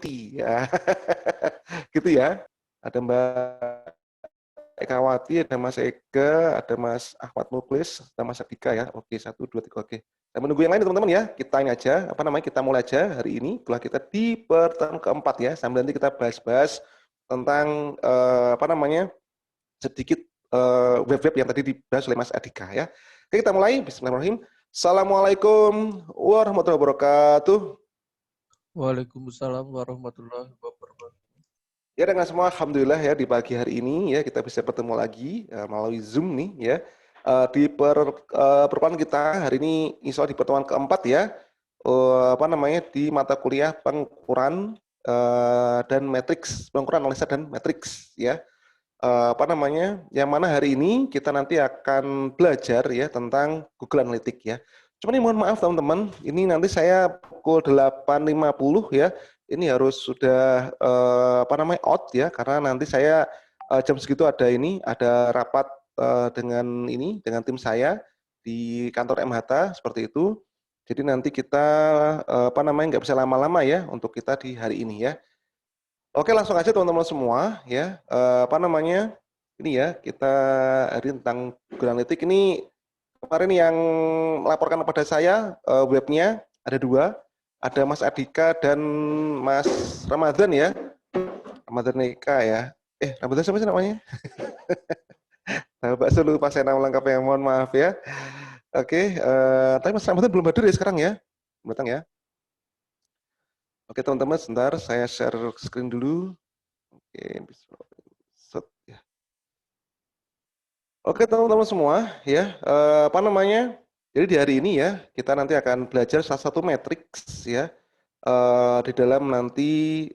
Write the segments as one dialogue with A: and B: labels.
A: ya. Gitu ya. Ada Mbak Ekawati, ada Mas Ega, ada Mas Ahmad Muklis, ada Mas Adika ya. Oke, 1, 2, 3, oke. Saya menunggu yang lain teman-teman ya. Kita ini aja, kita mulai aja hari ini. Setelah kita di pertemuan keempat ya. Sambil nanti kita bahas-bahas tentang sedikit web-web yang tadi dibahas oleh Mas Adika ya. Oke, kita mulai. Bismillahirrahmanirrahim. Assalamualaikum warahmatullahi wabarakatuh.
B: Waalaikumsalam warahmatullahi wabarakatuh.
A: Ya, dengan semua alhamdulillah ya di pagi hari ini ya kita bisa bertemu lagi melalui Zoom nih ya. Di pertemuan kita hari ini insya Allah di pertemuan keempat ya. Di mata kuliah pengukuran dan matriks, pengukuran analisa dan matriks ya. Yang mana hari ini kita nanti akan belajar ya tentang Google Analytics ya. Cuma ini mohon maaf teman-teman, ini nanti saya pukul 8.50 ya. Ini harus sudah out ya, karena nanti saya jam segitu ada rapat dengan tim saya di kantor MHT seperti itu. Jadi nanti kita nggak bisa lama-lama ya untuk kita di hari ini ya. Oke, langsung aja teman-teman semua ya. Ini ya kita hari tentang Google Analytics ini kemarin yang melaporkan kepada saya webnya ada 2. Ada Mas Adika dan Mas Ramadan ya. Ramadan Eka ya. Ramadan siapa sih namanya? Nah, Mbak Sulu lupa saya nama lengkapnya, mohon maaf ya. Oke, tapi Mas Ramadan belum hadir ya sekarang ya. Datang ya. Oke teman-teman, sebentar saya share screen dulu. Oke, ya. Oke teman-teman semua ya, jadi di hari ini ya, kita nanti akan belajar salah satu matriks ya, di dalam nanti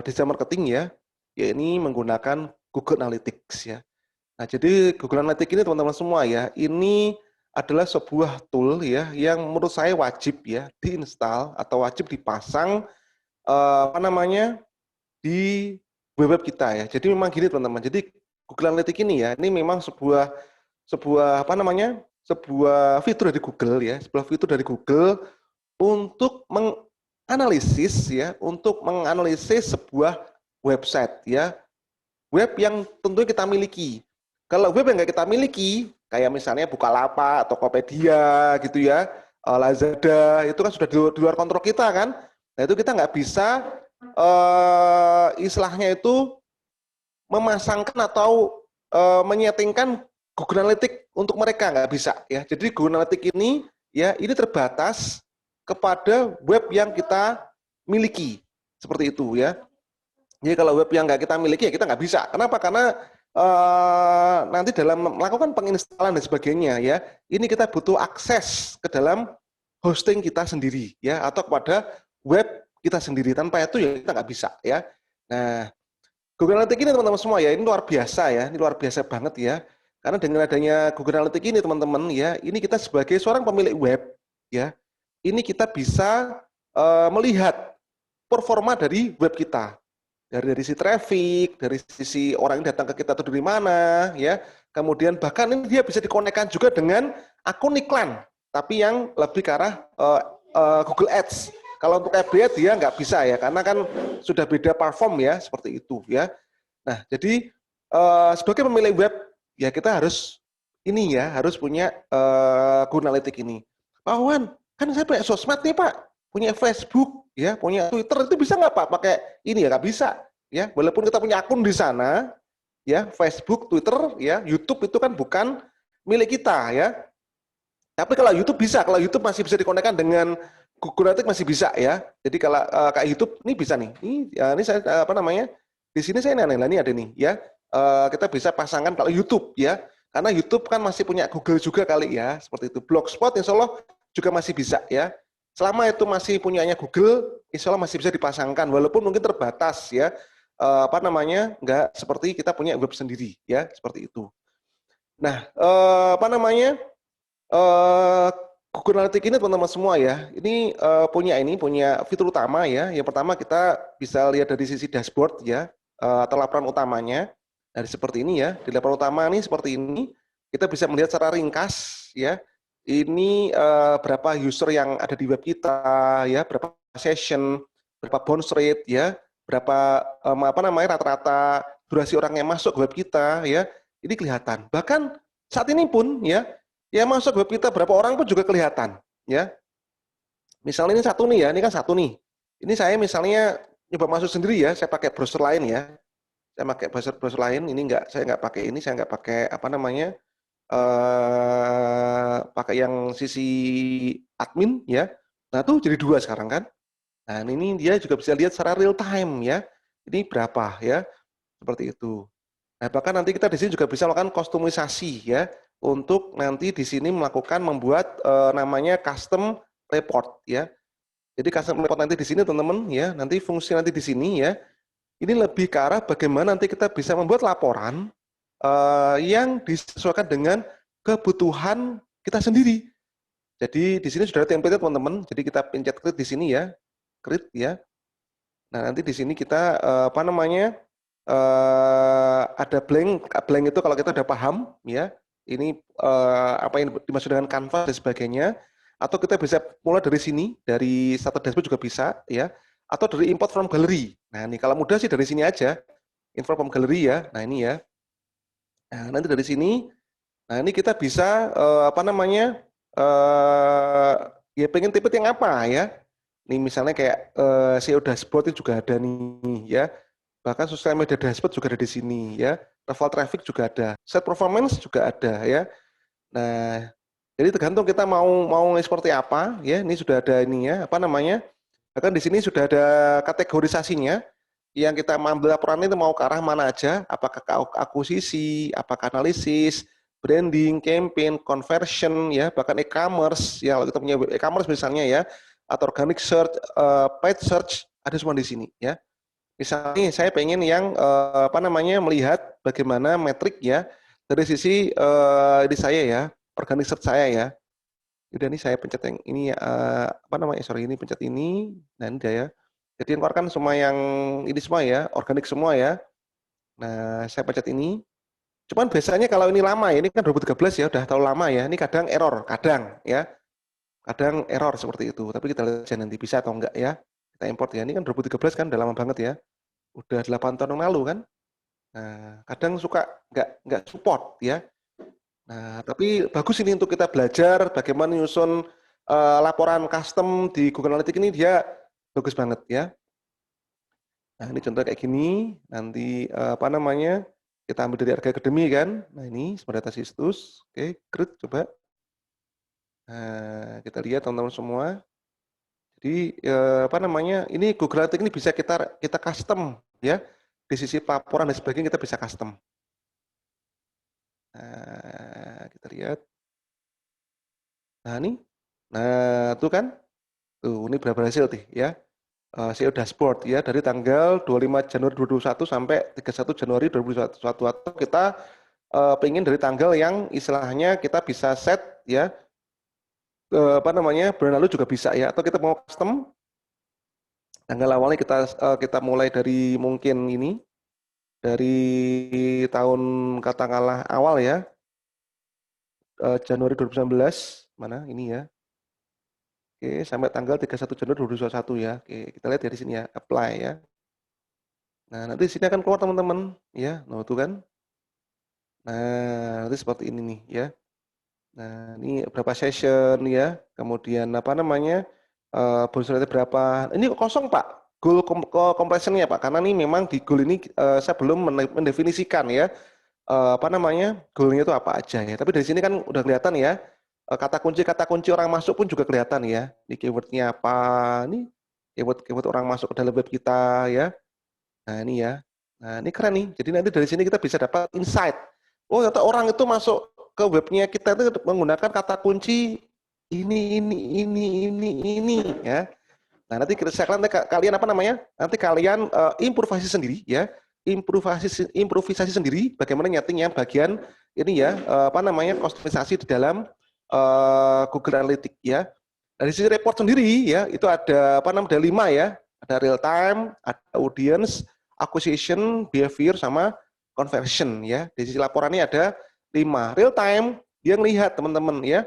A: desain marketing ya, ini menggunakan Google Analytics ya. Nah jadi Google Analytics ini teman-teman semua ya, ini adalah sebuah tool ya, yang menurut saya wajib ya diinstal atau wajib dipasang di web kita ya. Jadi memang gini teman-teman, jadi Google Analytics ini ya, ini memang sebuah fitur dari Google ya, sebuah fitur dari Google untuk menganalisis sebuah website ya, web yang tentunya kita miliki. Kalau web yang nggak kita miliki, kayak misalnya Bukalapak, Tokopedia gitu ya, Lazada, itu kan sudah di luar kontrol kita kan. Nah itu kita nggak bisa istilahnya itu memasangkan atau menyetingkan Google Analytics untuk mereka, nggak bisa ya. Jadi Google Analytics ini ya ini terbatas kepada web yang kita miliki seperti itu ya. Jadi kalau web yang nggak kita miliki ya kita nggak bisa. Kenapa? Karena nanti dalam melakukan penginstalan dan sebagainya ya, ini kita butuh akses ke dalam hosting kita sendiri ya, atau kepada web kita sendiri. Tanpa itu ya kita nggak bisa ya. Nah, Google Analytics ini teman-teman semua ya, ini luar biasa ya, ini luar biasa banget ya. Karena dengan adanya Google Analytics ini teman-teman ya, ini kita sebagai seorang pemilik web ya, ini kita bisa melihat performa dari web kita. Dari sisi traffic, dari sisi orang yang datang ke kita itu dari mana ya. Kemudian bahkan ini dia bisa dikonekkan juga dengan akun iklan, tapi yang lebih ke arah Google Ads. Kalau untuk FBA dia nggak bisa ya, karena kan sudah beda platform ya, seperti itu ya. Nah, jadi sebagai pemilik web, ya kita harus harus punya Google Analytics ini. Pak Wan, kan saya punya sosmed nih Pak, punya Facebook, ya, punya Twitter, itu bisa nggak Pak pakai ini ya? Nggak bisa, ya. Walaupun kita punya akun di sana, ya, Facebook, Twitter, ya, YouTube itu kan bukan milik kita, ya. Tapi kalau YouTube bisa, kalau YouTube masih bisa dikonekkan dengan Google Analytics masih bisa ya. Jadi kalau kayak YouTube ini bisa nih. Ini saya di sini saya ini ada nih ya. Kita bisa pasangkan kalau YouTube ya. Karena YouTube kan masih punya Google juga kali ya, seperti itu. Blogspot insya Allah juga masih bisa ya. Selama itu masih punyanya Google, insya Allah masih bisa dipasangkan walaupun mungkin terbatas ya. Nggak seperti kita punya web sendiri ya, seperti itu. Nah, Google Analytics ini teman-teman semua ya, ini punya fitur utama ya. Yang pertama kita bisa lihat dari sisi dashboard ya, atau laporan utamanya. Dari seperti ini ya, di laporan utama ini seperti ini, kita bisa melihat secara ringkas ya. Ini berapa user yang ada di web kita ya, berapa session, berapa bounce rate ya, berapa apa namanya rata-rata durasi orang yang masuk ke web kita ya, ini kelihatan. Bahkan saat ini pun ya, yang masuk ke web kita berapa orang pun juga kelihatan ya. Misalnya ini satu nih ya, ini kan satu nih. Ini saya misalnya nyoba masuk sendiri ya, saya pakai browser lain ya. Saya pakai browser lain, ini enggak, saya nggak pakai ini, saya nggak pakai apa namanya, pakai yang sisi admin ya. Nah tuh jadi dua sekarang kan. Nah ini dia juga bisa lihat secara real time ya. Ini berapa ya, seperti itu. Nah bahkan nanti kita di sini juga bisa melakukan kustomisasi ya, untuk nanti di sini membuat namanya custom report ya. Jadi custom report nanti di sini teman-teman ya, nanti fungsi nanti di sini ya, ini lebih ke arah bagaimana nanti kita bisa membuat laporan yang disesuaikan dengan kebutuhan kita sendiri. Jadi di sini sudah ada template teman-teman. Jadi kita pencet create di sini ya, create ya. Nah nanti di sini kita apa namanya ada blank itu kalau kita udah paham ya. Ini apa yang dimaksud dengan canvas dan sebagainya. Atau kita bisa mulai dari sini, dari starter dashboard juga bisa ya. Atau dari import from gallery. Nah ini kalau mudah sih dari sini aja, import from gallery ya. Nah ini ya. Nah, nanti dari sini, nah ini kita bisa apa namanya, ya pengen tipe yang apa ya. Nih misalnya kayak SEO dashboard itu juga ada nih ya. Bahkan sosial media dashboard juga ada di sini ya. Level traffic juga ada. Set performance juga ada ya. Nah, jadi tergantung kita mau seperti apa ya. Ini sudah ada ini ya, apa namanya? Bahkan di sini sudah ada kategorisasinya. Yang kita ambil laporan itu mau ke arah mana aja, apakah ke akuisisi, apakah analisis, branding, campaign, conversion, ya bahkan e-commerce, ya kalau kita punya e-commerce misalnya ya, atau organic search, paid search, ada semua di sini ya. Misalnya saya pengen yang apa namanya melihat bagaimana metrik ya dari sisi di saya ya, organic search saya ya. Udah nih saya pencet yang ini apa namanya, sorry ini pencet ini, nah ini dia ya. Jadi yang keluarkan semua yang ini semua ya, organik semua ya. Nah saya pencet ini. Cuman biasanya kalau ini lama ya, ini kan 2013 ya, udah terlalu lama ya. Ini kadang error, kadang ya. Kadang error seperti itu. Tapi kita lihat aja nanti bisa atau enggak ya. Kita import ya. Ini kan 2013 kan udah lama banget ya. Udah 8 tahun yang lalu kan. Nah, kadang suka enggak support ya. Nah, tapi bagus ini untuk kita belajar bagaimana nyusun laporan custom di Google Analytics ini, dia bagus banget ya. Nah, ini contoh kayak gini, nanti apa namanya, kita ambil dari Arga Academy kan. Nah, ini Smart Data Sistus. Oke, create coba. Nah, kita lihat teman-teman semua. Jadi apa namanya, ini Google Analytics ini bisa kita custom ya. Di sisi laporan dan sebagainya kita bisa custom. Nah, kita lihat. Nah, ini. Nah, tuh kan. Tuh, ini berapa hasil nih ya. SEO dashboard ya dari tanggal 25 Januari 2021 sampai 31 Januari 2021, atau kita pengen dari tanggal yang istilahnya kita bisa set ya apa namanya bulan lalu juga bisa ya, atau kita mau custom tanggal awalnya kita mulai dari mungkin ini dari tahun katakanlah awal ya, Januari 2019 mana ini ya. Oke, sampai tanggal 31 Januari 2021 ya. Oke, kita lihat dari sini ya, apply ya. Nah, nanti di sini akan keluar teman-teman ya. Nah, itu kan. Nah, nanti seperti ini nih ya. Nah, ini berapa session ya. Kemudian apa namanya? Bonus rate berapa? Ini kosong, Pak. Goal compression-nya, Pak. Karena ini memang di goal ini saya belum mendefinisikan ya. Apa namanya? Goal-nya itu apa aja ya. Tapi dari sini kan udah kelihatan ya. Kata kunci orang masuk pun juga kelihatan ya. Ini keyword-nya apa? Ini keyword orang masuk ke dalam web kita ya. Nah, ini ya. Nah, ini keren nih. Jadi nanti dari sini kita bisa dapat insight. Oh, ternyata orang itu masuk ke webnya kita itu menggunakan kata kunci ini ya. Nah, nanti kalian apa namanya? Nanti kalian improvisasi sendiri ya. Improvisasi sendiri bagaimana nyetingnya bagian ini ya, apa namanya? Kustomisasi di dalam Google Analytics ya. Dari sisi report sendiri ya, itu ada apa namanya? Ada 5 ya. Ada real time, ada audience, acquisition, behavior, sama conversion ya. Di sisi laporannya ada 5. Real time dia ngelihat teman-teman ya.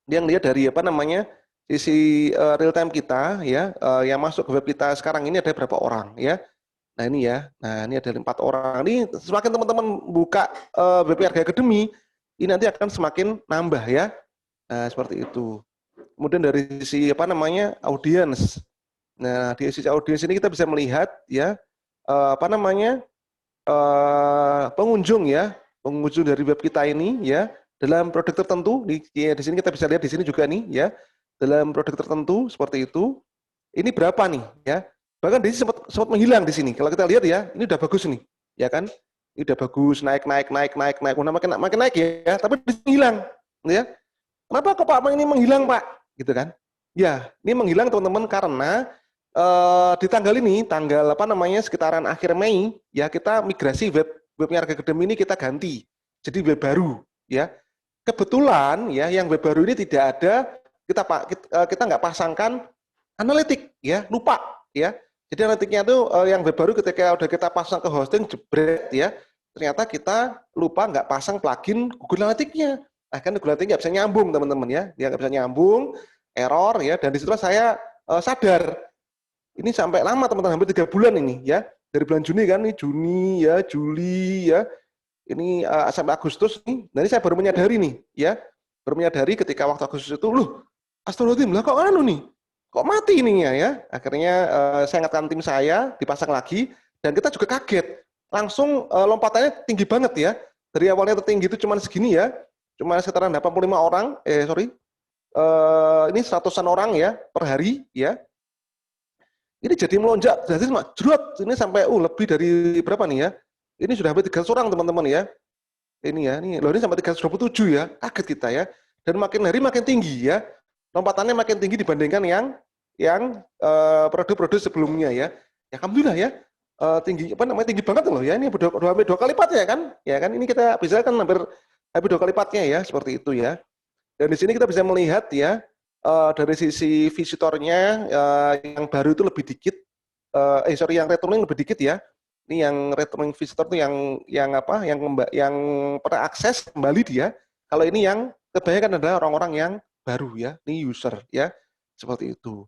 A: Dia ngelihat dari apa namanya? sisi real time kita ya, yang masuk ke web kita sekarang ini ada berapa orang ya. Nah ini ya, nah ini ada 4 orang. Ini semakin teman-teman buka WP Harga Academy, ini nanti akan semakin nambah ya. Nah seperti itu. Kemudian dari sisi apa namanya audience. Nah di sisi audience ini kita bisa melihat ya apa namanya pengunjung ya, pengunjung dari web kita ini ya dalam produk tertentu. Di sini kita bisa lihat di sini juga nih ya, dalam produk tertentu seperti itu. Ini berapa nih ya? Bahkan di sini sempat menghilang di sini. Kalau kita lihat ya, ini udah bagus nih, ya kan? Ini udah bagus, naik. Udah makin naik ya, tapi di sini hilang, ya. Kenapa kok Pak ini menghilang Pak? Gitu kan? Ya, ini menghilang teman-teman karena di tanggal ini, tanggal apa namanya sekitaran akhir Mei, ya kita migrasi webnya Harga Academy ini kita ganti, jadi web baru, ya. Kebetulan ya, yang web baru ini tidak ada kita nggak pasangkan analitik, ya lupa, ya. Jadi analitiknya itu yang web baru ketika udah kita pasang ke hosting jebret ya, ternyata kita lupa nggak pasang plugin Google Analytics-nya. Nah, kan Google Analytics nggak bisa nyambung teman-teman ya, dia nggak bisa nyambung, error ya, dan disitulah saya sadar. Ini sampai lama teman-teman, hampir 3 bulan ini ya, dari bulan Juni kan, ini Juni ya, Juli ya, ini sampai Agustus nih. Nah ini saya baru menyadari nih ya, baru menyadari ketika waktu Agustus itu, loh, Astagfirullahaladzim, lah kok anu nih? Kok mati ininya ya? Akhirnya saya ingatkan tim saya, dipasang lagi, dan kita juga kaget. Langsung lompatannya tinggi banget ya. Dari awalnya tertinggi itu cuma segini ya, cuma sekitaran 85 orang, ini 100-an orang ya per hari ya. Ini jadi melonjak, jadi jrot, ini sampai lebih dari berapa nih ya? Ini sudah hampir 300 orang teman-teman ya. Ini ya, ini sampai 327 ya, kaget kita ya. Dan makin hari makin tinggi ya. Lompatannya makin tinggi dibandingkan yang produk-produk sebelumnya ya. Ya alhamdulillah ya. Tinggi apa namanya tinggi banget loh ya. Ini dua kali lipatnya kan? Ya kan ini kita bisa kan hampir 2 kali lipatnya ya, seperti itu ya. Dan di sini kita bisa melihat ya dari sisi visitornya yang baru itu lebih dikit. Yang returning lebih dikit ya. Ini yang returning visitor itu yang apa? Yang pernah akses kembali dia. Kalau ini yang kebanyakan adalah orang-orang yang baru ya, ini user ya, seperti itu.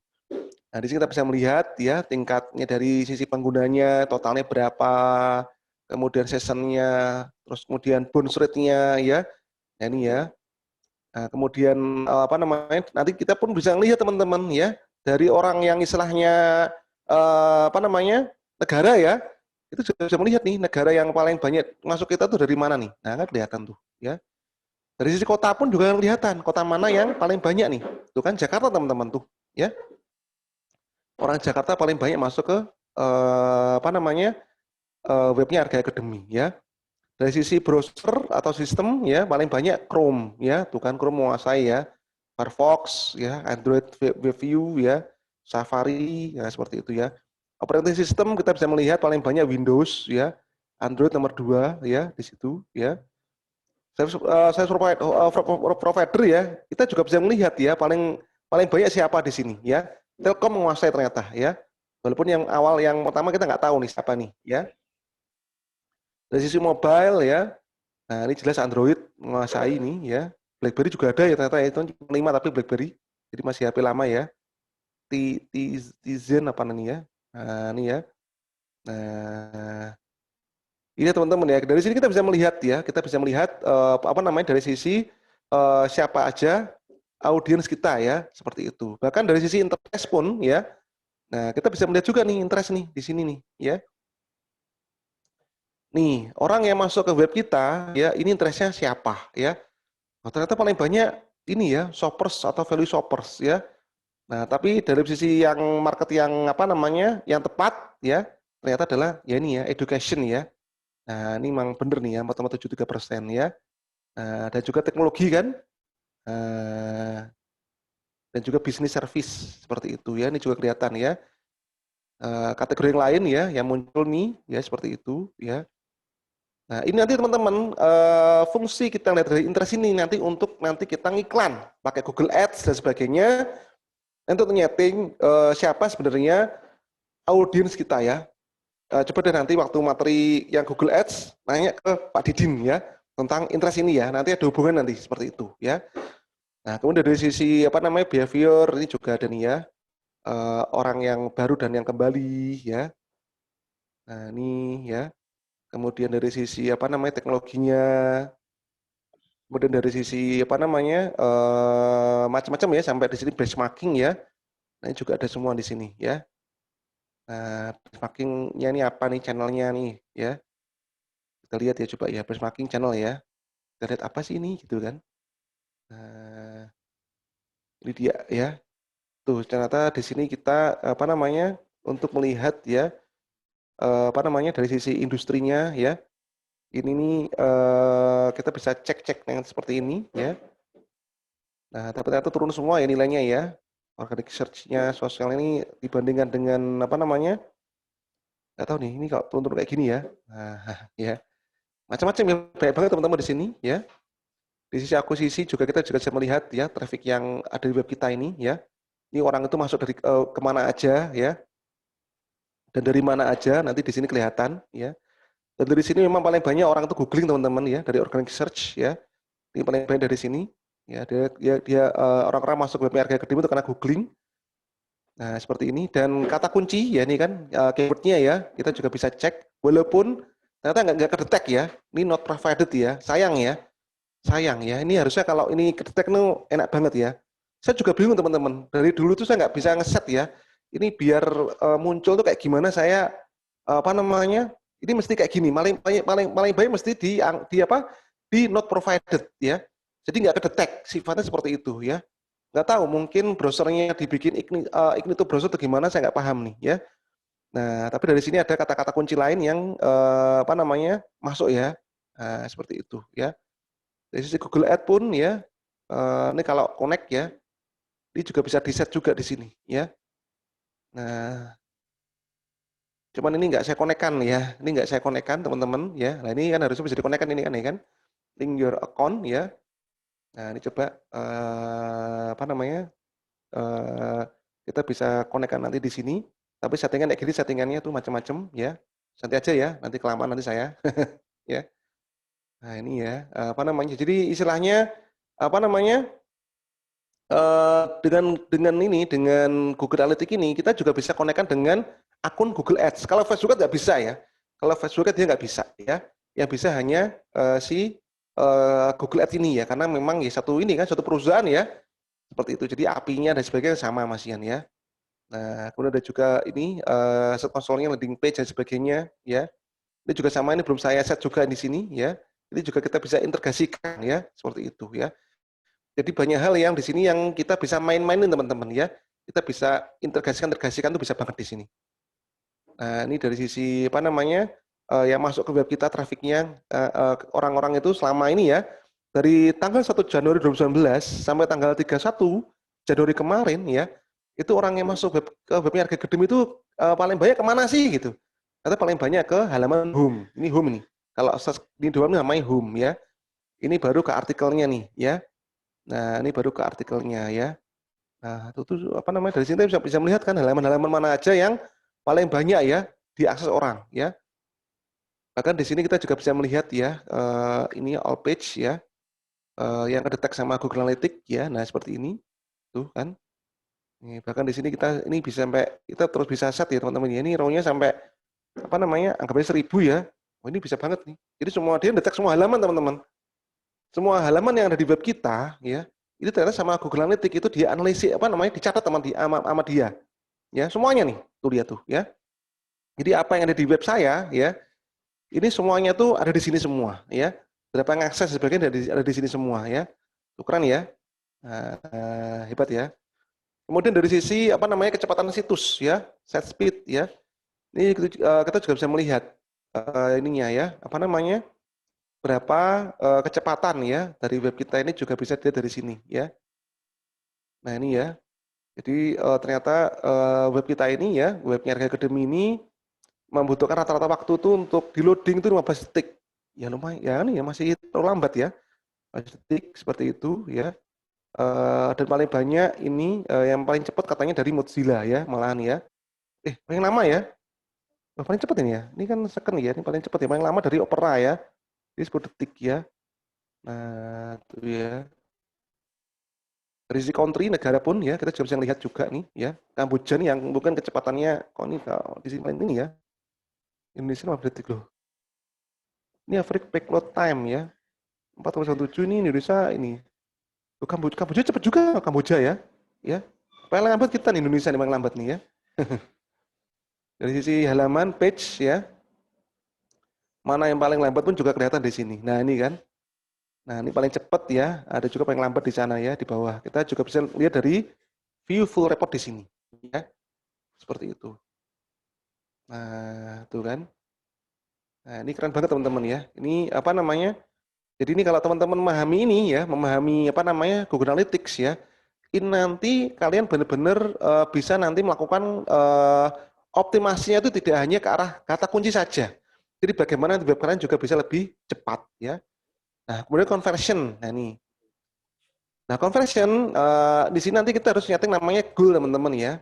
A: Nah, di sini kita bisa melihat ya tingkatnya dari sisi penggunanya, totalnya berapa, kemudian sessionnya, terus kemudian bounce rate-nya ya. Nah, ini ya. Nah, kemudian apa namanya? Nanti kita pun bisa melihat teman-teman ya, dari orang yang istilahnya apa namanya? Negara ya. Itu juga bisa melihat nih negara yang paling banyak masuk kita tuh dari mana nih. Nah, kan kelihatan tuh ya. Dari sisi kota pun juga kelihatan, kota mana yang paling banyak nih. Tuh kan Jakarta teman-teman tuh, ya. Orang Jakarta paling banyak masuk ke apa namanya? Webnya Harga Academy, ya. Dari sisi browser atau sistem ya paling banyak Chrome, ya. Tuh kan Chrome menguasai ya. Firefox ya, Android WebView ya, Safari ya seperti itu ya. Operating system kita bisa melihat paling banyak Windows ya. Android nomor 2 ya di situ ya. Saya provider ya, kita juga bisa melihat ya paling banyak siapa di sini ya. Telkom menguasai ternyata ya. Walaupun yang awal yang pertama kita nggak tahu nih siapa nih ya. Dari sisi mobile ya, nah ini jelas Android menguasai ini ya. BlackBerry juga ada ya ternyata ya, itu 5 tapi BlackBerry, jadi masih HP lama ya. Tizen apa nih ya? Nah ini ya. Nah ini teman-teman ya, dari sini kita bisa melihat ya, apa namanya dari sisi siapa aja audiens kita ya, seperti itu. Bahkan dari sisi interest pun ya, nah kita bisa melihat juga nih interest nih di sini nih ya. Nih orang yang masuk ke web kita ya, ini interestnya siapa ya? Nah, ternyata paling banyak ini ya shoppers atau value shoppers ya. Nah tapi dari sisi yang market yang apa namanya yang tepat ya, ternyata adalah ya ini ya education ya. Nah, ini memang benar nih ya, 4,73% ya. Dan juga teknologi kan, dan juga bisnis service seperti itu ya. Ini juga kelihatan ya. Kategori yang lain ya, yang muncul nih ya seperti itu ya. Nah, ini nanti teman-teman fungsi kita lihat dari interest ini nanti untuk nanti kita ngiklan pakai Google Ads dan sebagainya. Untuk nyeting siapa sebenarnya audiens kita ya. Coba deh nanti waktu materi yang Google Ads nanya ke Pak Didin ya tentang interest ini ya, nanti ada hubungan nanti seperti itu ya. Nah, kemudian dari sisi apa namanya behavior ini juga ada nih ya, orang yang baru dan yang kembali ya. Nah, ini ya. Kemudian dari sisi apa namanya teknologinya, kemudian dari sisi apa namanya macam-macam ya sampai di sini benchmarking ya. Nah, ini juga ada semua di sini ya. Nah, benchmarkingnya ini apa nih channelnya nih ya. Kita lihat ya coba ya benchmarking channel ya. Kita lihat apa sih ini gitu kan. Nah, ini dia ya. Tuh ternyata di sini kita apa namanya untuk melihat ya apa namanya dari sisi industrinya ya. Ini nih kita bisa cek-cek yang seperti ini ya. Nah, tapi ternyata turun semua ya nilainya ya. Organic search-nya sosial ini dibandingkan dengan apa namanya? Nggak tahu nih, ini kalau turun-turun kayak gini ya. Nah, ya. Macam-macam ya, banyak banget teman-teman di sini ya. Di sisi akuisisi juga kita juga bisa melihat ya traffic yang ada di web kita ini ya. Ini orang itu masuk dari kemana aja ya, dan dari mana aja nanti di sini kelihatan ya. Dan dari sini memang paling banyak orang itu googling teman-teman ya dari organic search ya. Ini paling banyak dari sini ya. Dia orang-orang masuk webnya harga kedip itu karena googling. Nah, seperti ini dan kata kunci ya ini kan keywordnya ya kita juga bisa cek walaupun ternyata nggak kedetek ya. Ini not provided ya. Sayang ya. Sayang ya. Ini harusnya kalau ini kedetek itu enak banget ya. Saya juga bingung teman-teman. Dari dulu tuh saya nggak bisa ngeset ya. Ini biar muncul tuh kayak gimana saya apa namanya? Ini mesti kayak gini. Paling baik mesti di apa? Di not provided ya. Jadi nggak kedetek sifatnya seperti itu ya. Nggak tahu mungkin browsernya dibikin Ignito browser atau gimana saya nggak paham nih ya. Nah tapi dari sini ada kata-kata kunci lain yang apa namanya masuk ya. Nah, seperti itu ya. Dari sisi Google Ads pun ya ini kalau connect ya ini juga bisa di set juga di sini ya. Nah cuman ini nggak saya konekkan ya. Ini nggak saya konekkan teman-teman ya. Nah ini kan harusnya bisa dikonekkan ini kan ya kan. Link your account ya. Nah ini coba apa namanya kita bisa konekkan nanti di sini. Tapi settingan kayak gini settingannya tuh macam-macam ya. Santai aja ya, nanti kelamaan nanti saya ya. Nah ini ya apa namanya? Jadi istilahnya apa namanya? Dengan Google Analytics ini kita juga bisa konekkan dengan akun Google Ads. Kalau Facebook nggak bisa ya. Kalau Facebook dia nggak bisa ya. Yang bisa hanya si Google Ads ini ya. Karena memang ya satu ini kan satu perusahaan ya. Seperti itu. Jadi API-nya dan sebagainya sama Mas Ian ya. Nah, kemudian ada juga ini set konsolnya, landing page dan sebagainya ya. Ini juga sama, ini belum saya set juga di sini ya. Ini juga kita bisa integrasikan ya, seperti itu ya. Jadi banyak hal yang di sini yang kita bisa main-mainin teman-teman ya. Kita bisa integrasikan tuh bisa banget di sini. Nah, ini dari sisi apa namanya? Yang masuk ke web kita trafiknya orang-orang itu selama ini ya dari tanggal 1 Januari 2019 sampai tanggal 31 Januari kemarin ya, itu orang yang masuk ke webnya Harga Gedem itu paling banyak kemana sih gitu. Atau paling banyak ke halaman home. Ini home nih. Kalau di doang namanya home ya. Ini baru ke artikelnya nih ya. Nah, ini baru ke artikelnya ya. Nah, itu tuh apa namanya dari sini bisa melihat kan halaman-halaman mana aja yang paling banyak ya diakses orang ya. Bahkan di sini kita juga bisa melihat ya ini all page ya yang kedetek sama Google Analytics ya. Nah, seperti ini tuh kan. Nih, bahkan di sini kita ini bisa sampai kita terus bisa set ya teman-teman ya. Ini row-nya sampai apa namanya? Anggapnya 1000 ya. Oh, ini bisa banget nih. Jadi semua dia detek semua halaman teman-teman. Semua halaman yang ada di web kita ya itu ternyata sama Google Analytics itu dia analisis apa namanya dicatat teman di sama dia ya semuanya nih tuh lihat tuh ya. Jadi apa yang ada di web saya ya ini semuanya tuh ada di sini semua ya. Berapa yang akses sebagainya ada di sini semua ya. Tuh keren ya. Hebat ya. Kemudian dari sisi apa namanya kecepatan situs ya, set speed ya. Ini kita juga bisa melihat ininya ya, apa namanya? Berapa kecepatan ya dari web kita ini juga bisa dilihat dari sini ya. Nah ini ya, jadi ternyata web kita ini ya, webnya Harga Akademi ini membutuhkan rata-rata waktu itu untuk di loading itu 15 detik. Ya lumayan, ya ini ya masih terlalu lambat ya. 15 detik seperti itu ya. Dan paling banyak ini yang paling cepat katanya dari Mozilla ya, malahan ya. Paling lama ya. Paling cepat ini ya. Ini kan second ya, ini paling cepat ya. Paling lama dari Opera ya. Ini 10 detik ya. Nah, itu ya. Dari sisi country negara pun ya kita juga bisa lihat juga nih ya. Kamboja nih yang bukan kecepatannya kok ini kalau di sini ini ya. Indonesia 5 detik loh. Ini average backload time ya. 4,17 ini Indonesia ini. Loh, Kamboja cepet juga Kamboja ya. Ya. Paling lambat kita nih Indonesia nih paling lambat nih ya. Dari sisi halaman page ya. Mana yang paling lambat pun juga kelihatan di sini. Nah, ini kan. Nah, ini paling cepat ya. Ada juga paling lambat di sana ya, di bawah. Kita juga bisa lihat dari view full report di sini. Ya. Seperti itu. Nah, tuh kan. Nah, ini keren banget teman-teman ya. Ini apa namanya? Jadi ini kalau teman-teman memahami ini ya, memahami apa namanya Google Analytics ya, ini nanti kalian benar-benar bisa nanti melakukan optimasinya itu tidak hanya ke arah kata kunci saja. Jadi bagaimana web kalian juga bisa lebih cepat ya. Nah, kemudian conversion. Nah, ini. Nah, conversion di sini nanti kita harus nyeting namanya goal teman-teman ya.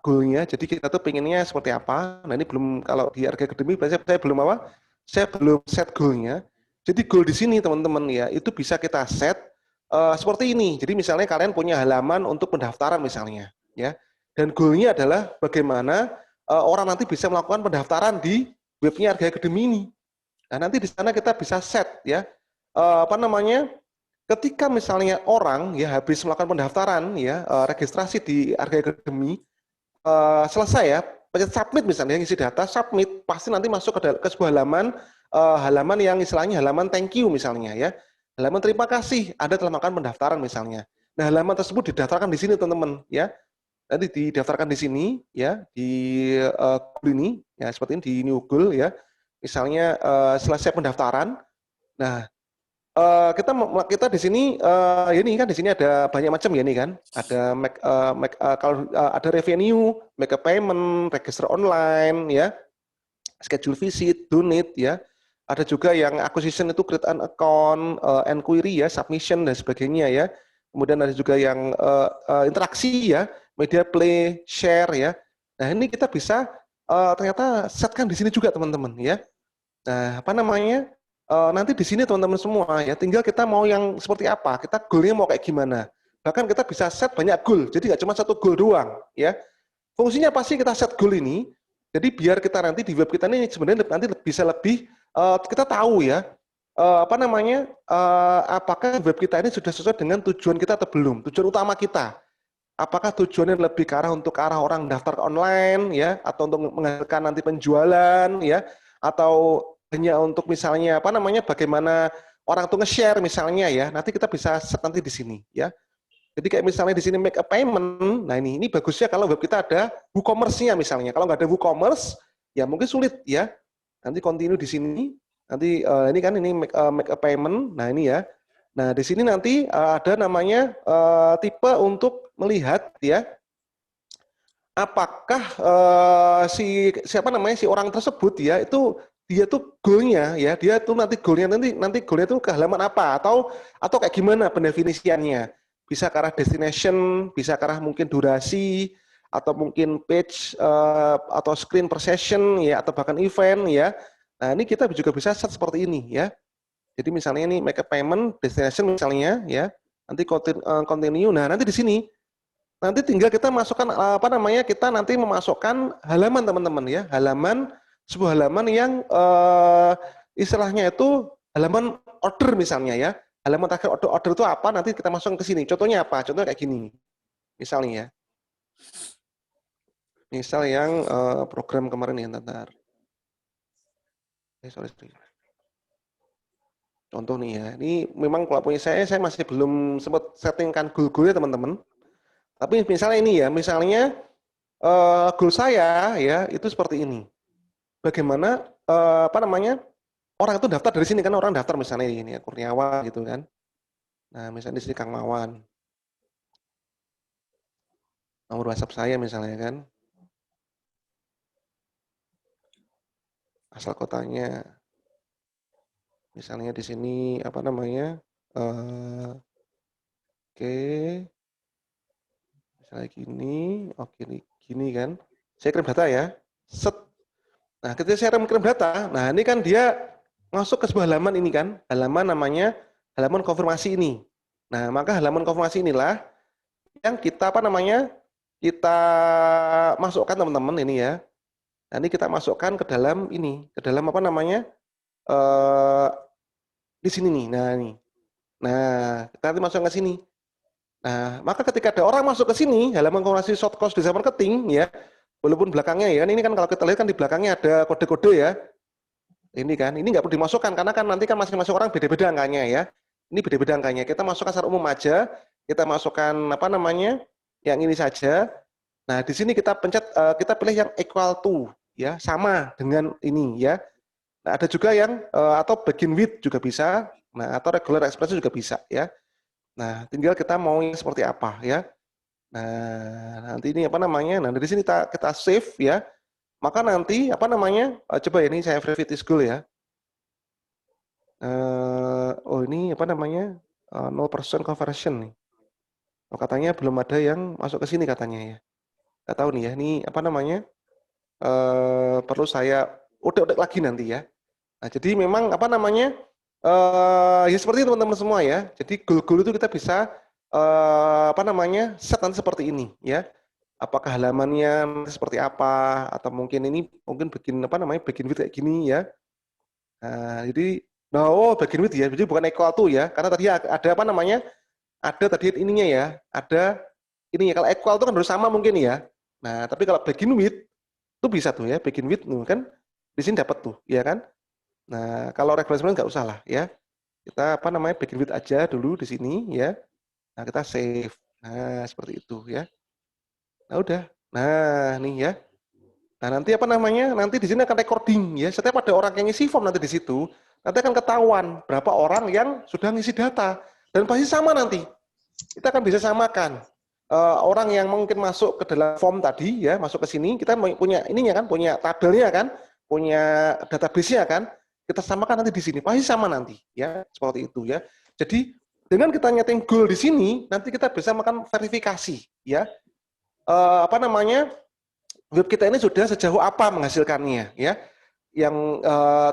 A: Goal-nya. Jadi kita tuh pengennya seperti apa. Nah, ini belum kalau di Arga Academy saya belum apa? Saya belum set goal-nya. Jadi goal di sini teman-teman ya, itu bisa kita set seperti ini. Jadi misalnya kalian punya halaman untuk pendaftaran misalnya ya. Dan goal-nya adalah bagaimana orang nanti bisa melakukan pendaftaran di webnya Arga Academy ini. Nah, nanti di sana kita bisa set ya. Apa namanya? Ketika misalnya orang ya habis melakukan pendaftaran ya, registrasi di Arga Academy selesai ya, pencet submit misalnya ngisi data, submit pasti nanti masuk ke sebuah halaman halaman yang istilahnya halaman thank you misalnya ya. Halaman terima kasih Anda telah melakukan pendaftaran misalnya. Nah, halaman tersebut didaftarkan di sini teman-teman ya. Nanti didaftarkan di sini ya di Google ini ya seperti ini di New Google ya. Misalnya selesai pendaftaran. Nah, kita di sini ini kan di sini ada banyak macam ya ini kan. Ada kalau ada revenue, make a payment, register online ya, schedule visit, donate ya. Ada juga yang acquisition itu create an account, enquiry ya, submission dan sebagainya ya. Kemudian ada juga yang interaksi ya, media play, share ya. Nah, ini kita bisa ternyata setkan di sini juga teman-teman ya. Nah, apa namanya? Nanti di sini teman-teman semua ya, tinggal kita mau yang seperti apa, kita goalnya mau kayak gimana. Bahkan kita bisa set banyak goal, jadi nggak cuma satu goal doang ya. Fungsinya pasti kita set goal ini, jadi biar kita nanti di web kita ini sebenarnya nanti bisa lebih kita tahu ya, apa namanya, apakah web kita ini sudah sesuai dengan tujuan kita atau belum, tujuan utama kita. Apakah tujuannya lebih ke arah untuk ke arah orang daftar online ya, atau untuk menghasilkan nanti penjualan ya, atau hanya untuk misalnya apa namanya bagaimana orang tuh nge-share misalnya ya, nanti kita bisa set nanti di sini ya. Jadi kayak misalnya di sini make a payment, nah ini bagusnya kalau web kita ada WooCommerce-nya misalnya. Kalau nggak ada WooCommerce ya mungkin sulit ya. Nanti continue di sini, nanti ini kan ini make a payment, nah ini ya. Nah di sini nanti ada namanya tipe untuk melihat ya apakah siapa namanya si orang tersebut ya itu dia tuh goalnya ya dia tuh nanti goalnya tuh ke halaman apa atau kayak gimana pendefinisiannya, bisa ke arah destination, bisa ke arah mungkin durasi atau mungkin page atau screen per session ya atau bahkan event ya. Nah ini kita juga bisa set seperti ini ya. Jadi misalnya ini make a payment destination misalnya ya, nanti continue. Nah nanti di sini nanti tinggal kita masukkan apa namanya, kita nanti memasukkan halaman teman-teman ya, sebuah halaman yang istilahnya itu halaman order misalnya ya. Halaman terakhir order itu apa, nanti kita masukkan ke sini. Contohnya apa? Contohnya kayak gini. Misalnya ya. Misal yang program kemarin ya, ntar. Sorry. Contoh nih ya. Ini memang kalau punya saya masih belum sempat settingkan goal-goalnya teman-teman. Tapi misalnya ini ya, misalnya goal saya ya itu seperti ini. Bagaimana apa namanya orang itu daftar dari sini kan, orang daftar misalnya ini ya, Kurniawan gitu kan. Nah misalnya di sini Kang Mawan, nomor WhatsApp saya misalnya kan, asal kotanya, misalnya di sini apa namanya, oke, misalnya gini, oke gini kan, saya kirim data ya, set. Nah, ketika saya kirim data, nah ini kan dia masuk ke sebuah halaman ini kan, halaman namanya halaman konfirmasi ini. Nah, maka halaman konfirmasi inilah yang kita apa namanya? Kita masukkan teman-teman ini ya. Nanti kita masukkan ke dalam ini, ke dalam apa namanya? eh di sini nih. Nah, ini. Nah, kita nanti masuk ke sini. Nah, maka ketika ada orang masuk ke sini, halaman konfirmasi short course desain marketing ya, walaupun belakangnya ya, ini kan kalau kita lihat kan di belakangnya ada kode-kode ya. Ini kan, ini nggak perlu dimasukkan karena kan nanti kan masing-masing orang beda-beda angkanya ya. Ini beda-beda angkanya. Kita masukkan secara umum aja. Kita masukkan apa namanya? Yang ini saja. Nah, di sini kita pencet kita pilih yang equal to ya, sama dengan ini ya. Nah, ada juga yang atau begin with juga bisa. Nah, atau regular expression juga bisa ya. Nah, tinggal kita mau yang seperti apa ya. Nah, nanti ini apa namanya? Nah, dari sini kita save ya. Maka nanti apa namanya? Coba ya, ini saya verify school ya. Oh ini apa namanya? 0% conversion nih. Oh, katanya belum ada yang masuk ke sini katanya ya. Nggak tahu nih ya. Ini apa namanya? Perlu saya udik-udik lagi nanti ya. Nah, jadi memang apa namanya? Ya seperti itu teman-teman semua ya. Jadi goal-goal itu kita bisa apa namanya? Set nanti seperti ini ya. Apakah halamannya nanti seperti apa atau mungkin ini mungkin bikin apa namanya? Bikin video kayak gini ya. Nah, jadi bagian width ya, jadi bukan equal to ya, karena tadi ada apa namanya, ada tadi ininya ya, ada ininya. Kalau equal to kan harus sama mungkin ya. Nah, tapi kalau begin with itu bisa tuh ya, begin with kan di sini dapat tuh, ya kan. Nah, kalau regular sebenarnya nggak usah lah ya. Kita apa namanya begin with aja dulu di sini ya. Nah, kita save. Nah, seperti itu ya. Nah, udah. Nah, nih ya. Nah, nanti apa namanya? Nanti di sini akan recording ya. Setiap ada orang yang ngisi form nanti di situ, nanti akan ketahuan berapa orang yang sudah ngisi data dan pasti sama nanti. Kita akan bisa samakan orang yang mungkin masuk ke dalam form tadi ya, masuk ke sini, kita punya ininya kan, punya tabelnya kan, punya database-nya kan. Kita samakan nanti di sini, pasti sama nanti ya, seperti itu ya. Jadi dengan kita nyeting goal di sini, nanti kita bisa makan verifikasi ya. Apa namanya? Web kita ini sudah sejauh apa menghasilkannya ya, yang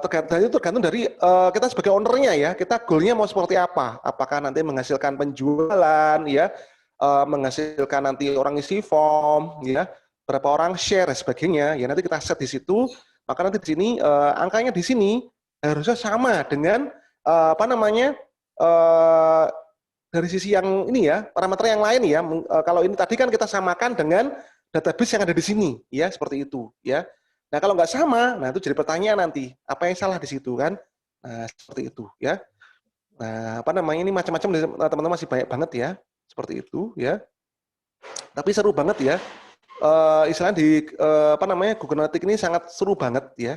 A: tergantung dari kita sebagai ownernya ya, kita goalnya mau seperti apa, apakah nanti menghasilkan penjualan ya, menghasilkan nanti orang isi form ya, berapa orang share dan sebagainya ya, nanti kita set di situ. Maka nanti di sini angkanya di sini harusnya sama dengan apa namanya, uh, dari sisi yang ini ya, parameter yang lain ya. Kalau ini tadi kan kita samakan dengan database yang ada di sini, ya seperti itu, ya. Nah kalau nggak sama, nah itu jadi pertanyaan nanti, apa yang salah di situ kan? Nah seperti itu, ya. Nah apa namanya ini macam-macam teman-teman masih banyak banget ya, seperti itu, ya. Tapi seru banget ya. Istilahnya di apa namanya Google Analytics ini sangat seru banget ya.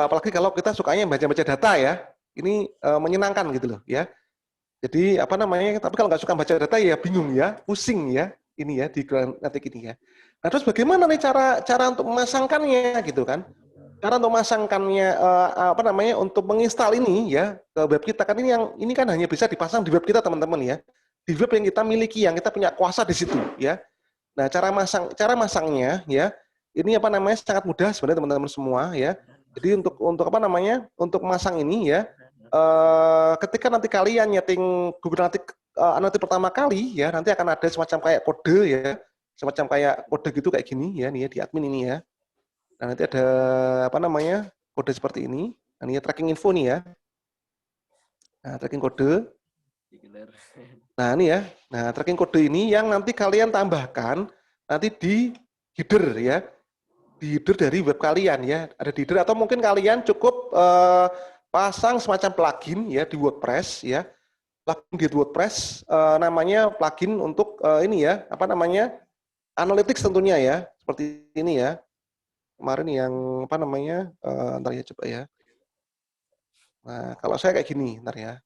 A: Apalagi kalau kita sukanya baca-baca data ya, ini menyenangkan gitu loh, ya. Jadi apa namanya? Tapi kalau nggak suka baca data ya bingung ya, pusing ya ini ya di Granatik ini ya. Nah terus bagaimana nih cara untuk memasangkannya gitu kan? Cara untuk memasangkannya apa namanya? Untuk menginstal ini ya ke web kita kan ini kan hanya bisa dipasang di web kita teman-teman ya. Di web yang kita miliki, yang kita punya kuasa di situ ya. Nah cara masangnya ya ini apa namanya sangat mudah sebenarnya teman-teman semua ya. Jadi untuk apa namanya? Untuk masang ini ya ketika nanti kalian nyeting Google Analytics pertama kali ya, nanti akan ada semacam kayak kode ya, semacam kayak kode gitu kayak gini ya, nih ya di admin ini ya. Nah, nanti ada apa namanya kode seperti ini. Nah, ini ya tracking info nih ya. Nah, tracking kode. Nah, ini ya. Nah, tracking kode ini yang nanti kalian tambahkan nanti di header ya, di header dari web kalian ya. Ada di header atau mungkin kalian cukup pasang semacam plugin ya di WordPress ya. Plugin di WordPress namanya plugin untuk ini ya, apa namanya? Analytics tentunya ya. Seperti ini ya. Kemarin yang apa namanya? Ntar ya coba ya. Nah, kalau saya kayak gini, ntar ya.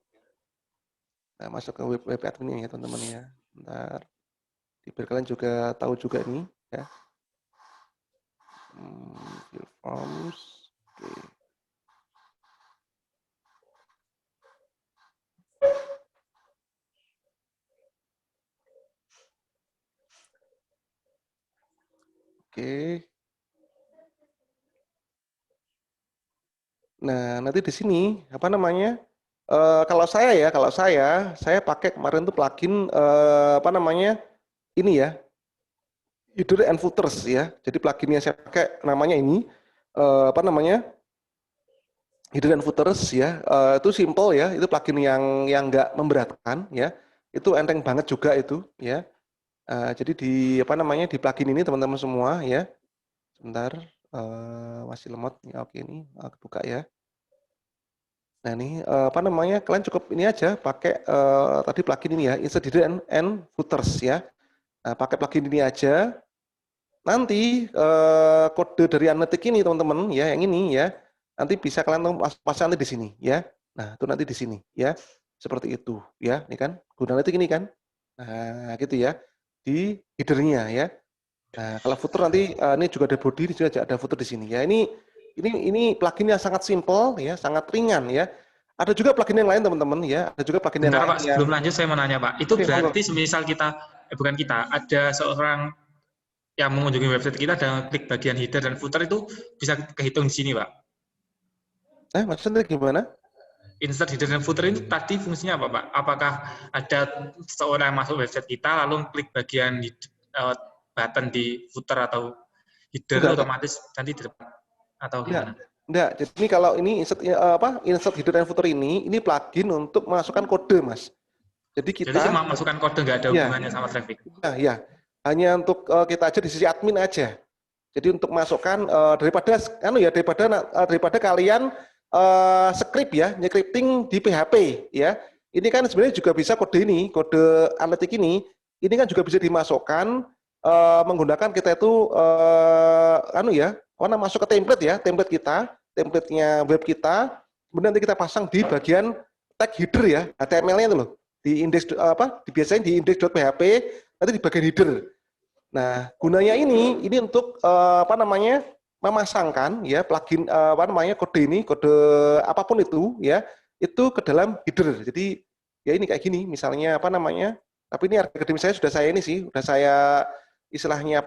A: Nah, masuk ke web admin ya, teman-teman ya. Ntar biar kalian juga tahu juga ini ya. Fill forms. Oke. Oke. Nah, nanti di sini apa namanya? Kalau saya pakai kemarin tuh plugin apa namanya ini ya, header and footers ya. Jadi plugin yang saya pakai namanya ini apa namanya header and footers ya. Itu simple ya. Itu plugin yang nggak memberatkan ya. Itu enteng banget juga itu ya. Jadi di apa namanya di plugin ini teman-teman semua ya. Sebentar masih lemot ya. Oke ini aku buka ya. Nah ini apa namanya kalian cukup ini aja pakai tadi plugin ini ya insert header and footers ya. Nah, pakai plugin ini aja. Nanti kode dari Analytics ini teman-teman ya yang ini ya nanti bisa kalian pasang nanti di sini ya. Nah itu nanti di sini ya seperti itu ya. Ini kan guna Analytics ini kan. Nah gitu ya di headernya ya. Nah kalau footer nanti ini juga ada body, ini juga ada footer di sini ya. Ini plugin yang sangat simple ya, sangat ringan ya. Ada juga plugin yang lain teman-teman ya. Ada juga plugin yang
C: Bentar
A: lain
C: Pak,
A: yang
C: sebelum lanjut saya mau nanya Pak, itu
A: oke, monggo.
C: berarti semisal kita, bukan kita, ada seorang yang mengunjungi website kita dan klik bagian header dan footer itu bisa kehitung di sini Pak.
A: Maksudnya gimana?
C: Insert header dan footer itu tadi fungsinya apa Pak? Apakah ada seseorang yang masuk website kita lalu klik bagian button di footer atau header
A: Enggak,
C: otomatis nanti di depan atau gimana?
A: enggak. Jadi ini kalau ini insert header dan footer ini plugin untuk masukkan kode, Mas. Jadi
C: Jadi
A: kita
C: cuma masukkan kode, nggak ada
A: ya,
C: hubungannya sama traffic.
A: ya, hanya untuk kita aja di sisi admin aja. Jadi untuk masukkan daripada kalian script ya, scripting di PHP ya. Ini kan sebenarnya juga bisa kode Analytics ini kan juga bisa dimasukkan menggunakan kita itu masuk ke templatenya web kita, kemudian nanti kita pasang di bagian tag header ya, HTML-nya itu loh, di index biasanya di index.php, nanti di bagian header. Nah, gunanya ini untuk memasangkan ya plugin kode apapun itu ya, itu ke dalam header. Jadi ya ini kayak gini, misalnya tapi ini harga gede saya sudah saya istilahnya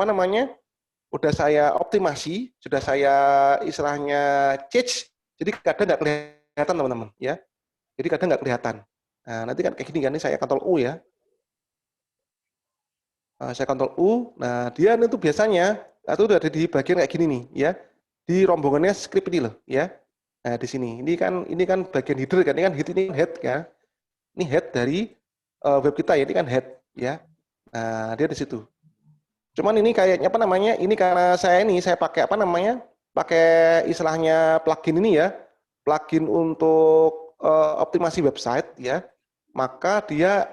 A: udah saya optimasi, sudah saya istilahnya change, jadi kadang nggak kelihatan teman-teman ya. Jadi kadang nggak kelihatan. Nah, nanti kan kayak gini kan, ini saya Ctrl U ya. Saya Ctrl U, nah dia itu biasanya itu udah ada di bagian kayak gini nih ya. Di rombongannya script ini loh ya. Nah, di sini. Ini kan bagian header kan, ini kan head kan. Ini head dari web kita ya, ini kan head ya. Nah, dia di situ. Cuman ini kayaknya ini karena saya pakai pakai istilahnya plugin ini ya, plugin untuk optimasi website ya, maka dia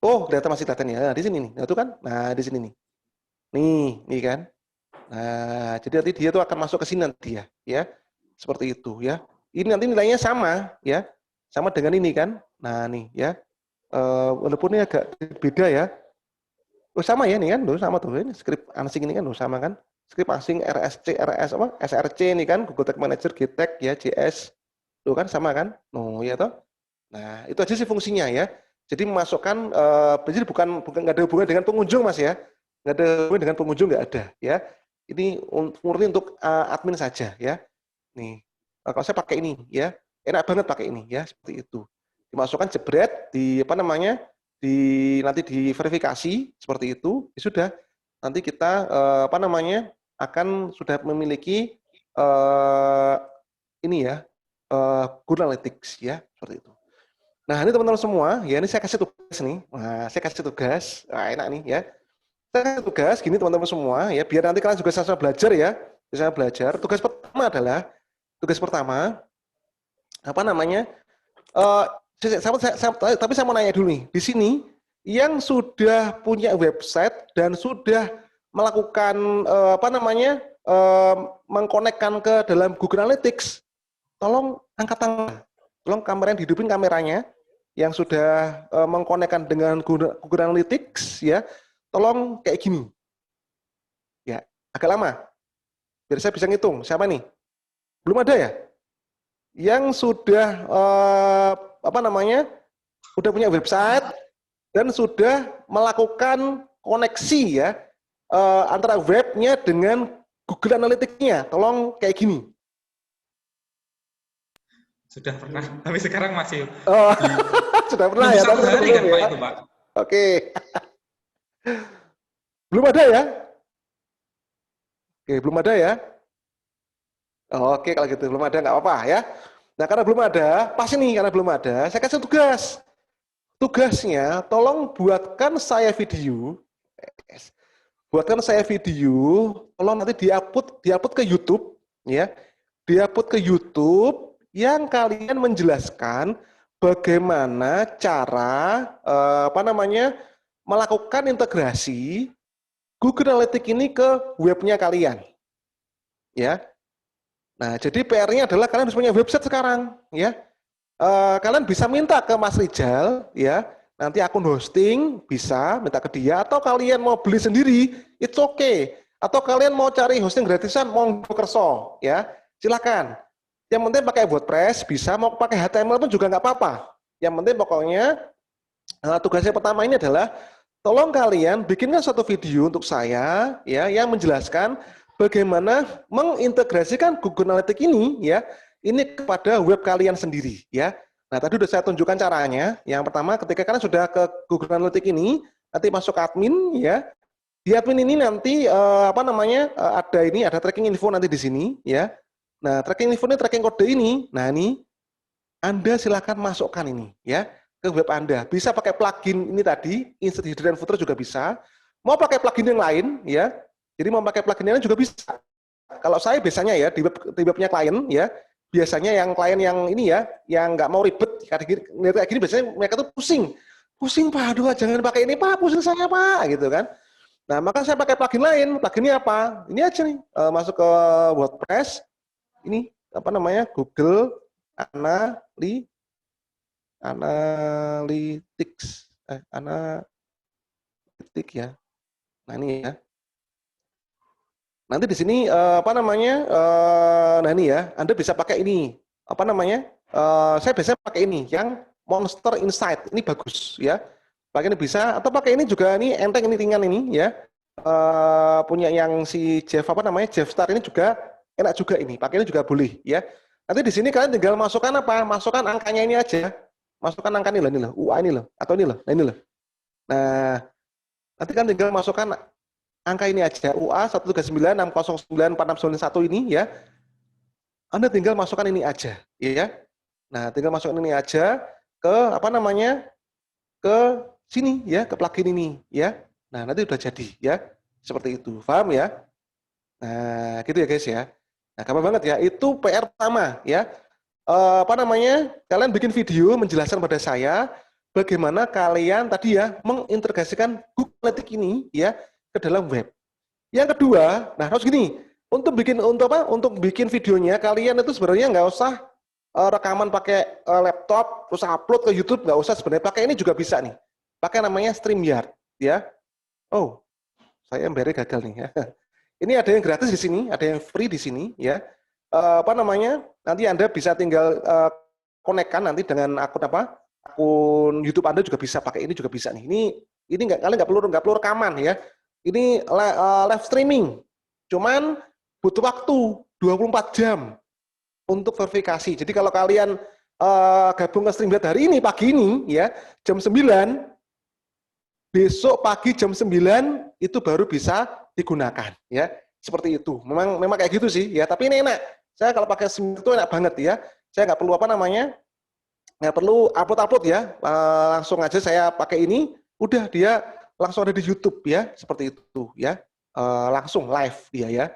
A: data masih data nih, nah, di sini nih, nah, itu kan, nah di sini nih kan, nah jadi nanti dia tuh akan masuk ke sini nanti ya, seperti itu ya. Ini nanti nilainya sama ya, sama dengan ini kan, nah nih ya, walaupun ini agak beda ya. Sama ya nih kan, sama tuh ini script async ini kan sama kan, script async SRC ini kan, Google Tag Manager, GTag ya, JS, tuh kan sama kan, ya toh. Nah itu aja sih fungsinya ya. Jadi memasukkan, jadi bukan nggak ada hubungan dengan pengunjung Mas ya, nggak ada hubungan dengan pengunjung, nggak ada ya. Ini murni untuk admin saja ya. Nih, kalau saya pakai ini ya, enak banget pakai ini ya, seperti itu. Dimasukkan jebret di nanti diverifikasi seperti itu, ya sudah. Nanti kita akan sudah memiliki ini ya, Google Analytics ya, seperti itu. Nah ini teman-teman semua, ya ini saya kasih tugas nih. Nah saya kasih tugas, enak nih ya. Saya kasih tugas gini teman-teman semua ya, biar nanti kalian juga sama belajar ya, bisa belajar. Tugas pertama adalah tapi saya mau nanya dulu nih, di sini yang sudah punya website dan sudah melakukan mengkonekkan ke dalam Google Analytics, tolong angkat tangan, tolong dihidupin kameranya yang sudah mengkonekkan dengan Google Analytics ya, tolong kayak gini, ya agak lama, biar saya bisa ngitung siapa nih, belum ada ya? Yang sudah sudah punya website dan sudah melakukan koneksi ya antara webnya dengan Google Analytics-nya. Tolong kayak gini.
C: Sudah pernah, tapi sekarang masih
A: Oh,
C: di
A: sudah pernah
C: nunggu
A: ya,
C: satu
A: tapi
C: hari
A: belum
C: kan Pak
A: ya.
C: itu Pak.
A: Oke. Belum ada ya? Oke, belum ada ya? Oke, kalau gitu belum ada nggak apa-apa ya. Nah, karena belum ada, pas ini karena belum ada, saya kasih tugas. Tugasnya, tolong buatkan saya video. Buatkan saya video, tolong nanti diupload ke YouTube, ya. Diupload ke YouTube yang kalian menjelaskan bagaimana cara melakukan integrasi Google Analytics ini ke webnya kalian, ya. Nah, jadi PR-nya adalah kalian harus punya website sekarang, ya. Kalian bisa minta ke Mas Rijal, ya. Nanti akun hosting bisa minta ke dia, atau kalian mau beli sendiri, it's okay. Atau kalian mau cari hosting gratisan, monggo kerso, ya. Silakan. Yang penting pakai WordPress bisa, mau pakai HTML pun juga nggak apa-apa. Yang penting pokoknya tugasnya pertama ini adalah tolong kalian bikinkan satu video untuk saya, ya, yang menjelaskan bagaimana mengintegrasikan Google Analytics ini, ya, ini kepada web kalian sendiri, ya. Nah, tadi sudah saya tunjukkan caranya. Yang pertama, ketika kalian sudah ke Google Analytics ini, nanti masuk ke admin, ya. Di admin ini nanti ada tracking info nanti di sini, ya. Nah, tracking info ini, tracking kode ini. Nah, ini Anda silakan masukkan ini, ya, ke web Anda. Bisa pakai plugin ini tadi, insert header dan footer juga bisa. Mau pakai plugin yang lain, ya. Jadi mau pakai plugin yang lain juga bisa. Kalau saya biasanya ya di webnya klien, ya, biasanya yang klien yang ini ya, yang nggak mau ribet kayak gini biasanya mereka tuh pusing Pak, aduh jangan pakai ini Pak, pusing saya Pak, gitu kan. Nah, maka saya pakai plugin lain. Pluginnya apa? Ini aja nih, masuk ke WordPress. Ini apa namanya? Google Analytics. Analytics ya. Nah, ini ya. Nanti di sini nah ini ya, Anda bisa pakai ini. Saya biasanya pakai ini yang Monster Insight. Ini bagus ya. Pakai ini bisa, atau pakai ini juga, ini enteng, ini ringan ini ya. Punya yang si Jeff Star ini juga enak juga ini. Pakai ini juga boleh ya. Nanti di sini kalian tinggal masukkan apa? Masukkan angkanya ini aja. Masukkan angka ini loh, UA ini loh, atau ini loh, nah ini loh. Nah, nanti kan tinggal masukkan angka ini aja, UA 139609461 ini ya. Anda tinggal masukkan ini aja, ya. Nah, tinggal masukkan ini aja ke ke sini ya, ke plugin ini ya. Nah, nanti udah jadi ya. Seperti itu. Paham ya? Nah, gitu ya guys ya. Nah, gampang banget ya. Itu PR pertama ya. Kalian bikin video menjelaskan pada saya bagaimana kalian tadi ya mengintegrasikan Google Analytics ini ya ke dalam web. Yang kedua, nah harus gini, untuk bikin videonya kalian itu sebenarnya nggak usah rekaman pakai laptop terus upload ke YouTube, nggak usah sebenarnya. Pakai ini juga bisa nih. Pakai namanya StreamYard ya. Oh, saya embernya gagal nih ya. Ini ada yang gratis di sini, ada yang free di sini ya. Nanti Anda bisa tinggal konekkan nanti dengan akun YouTube Anda juga bisa, pakai ini juga bisa nih. Ini kalian nggak perlu rekaman ya. Ini live streaming. Cuman butuh waktu 24 jam untuk verifikasi. Jadi kalau kalian gabung ke StreamYard hari ini pagi ini ya, jam 9, besok pagi jam 9 itu baru bisa digunakan ya. Seperti itu. Memang kayak gitu sih ya, tapi ini enak. Saya kalau pakai StreamYard itu enak banget ya. Saya nggak perlu nggak perlu upload ya. Langsung aja saya pakai ini, udah dia langsung ada di YouTube ya, seperti itu ya. Langsung live dia ya.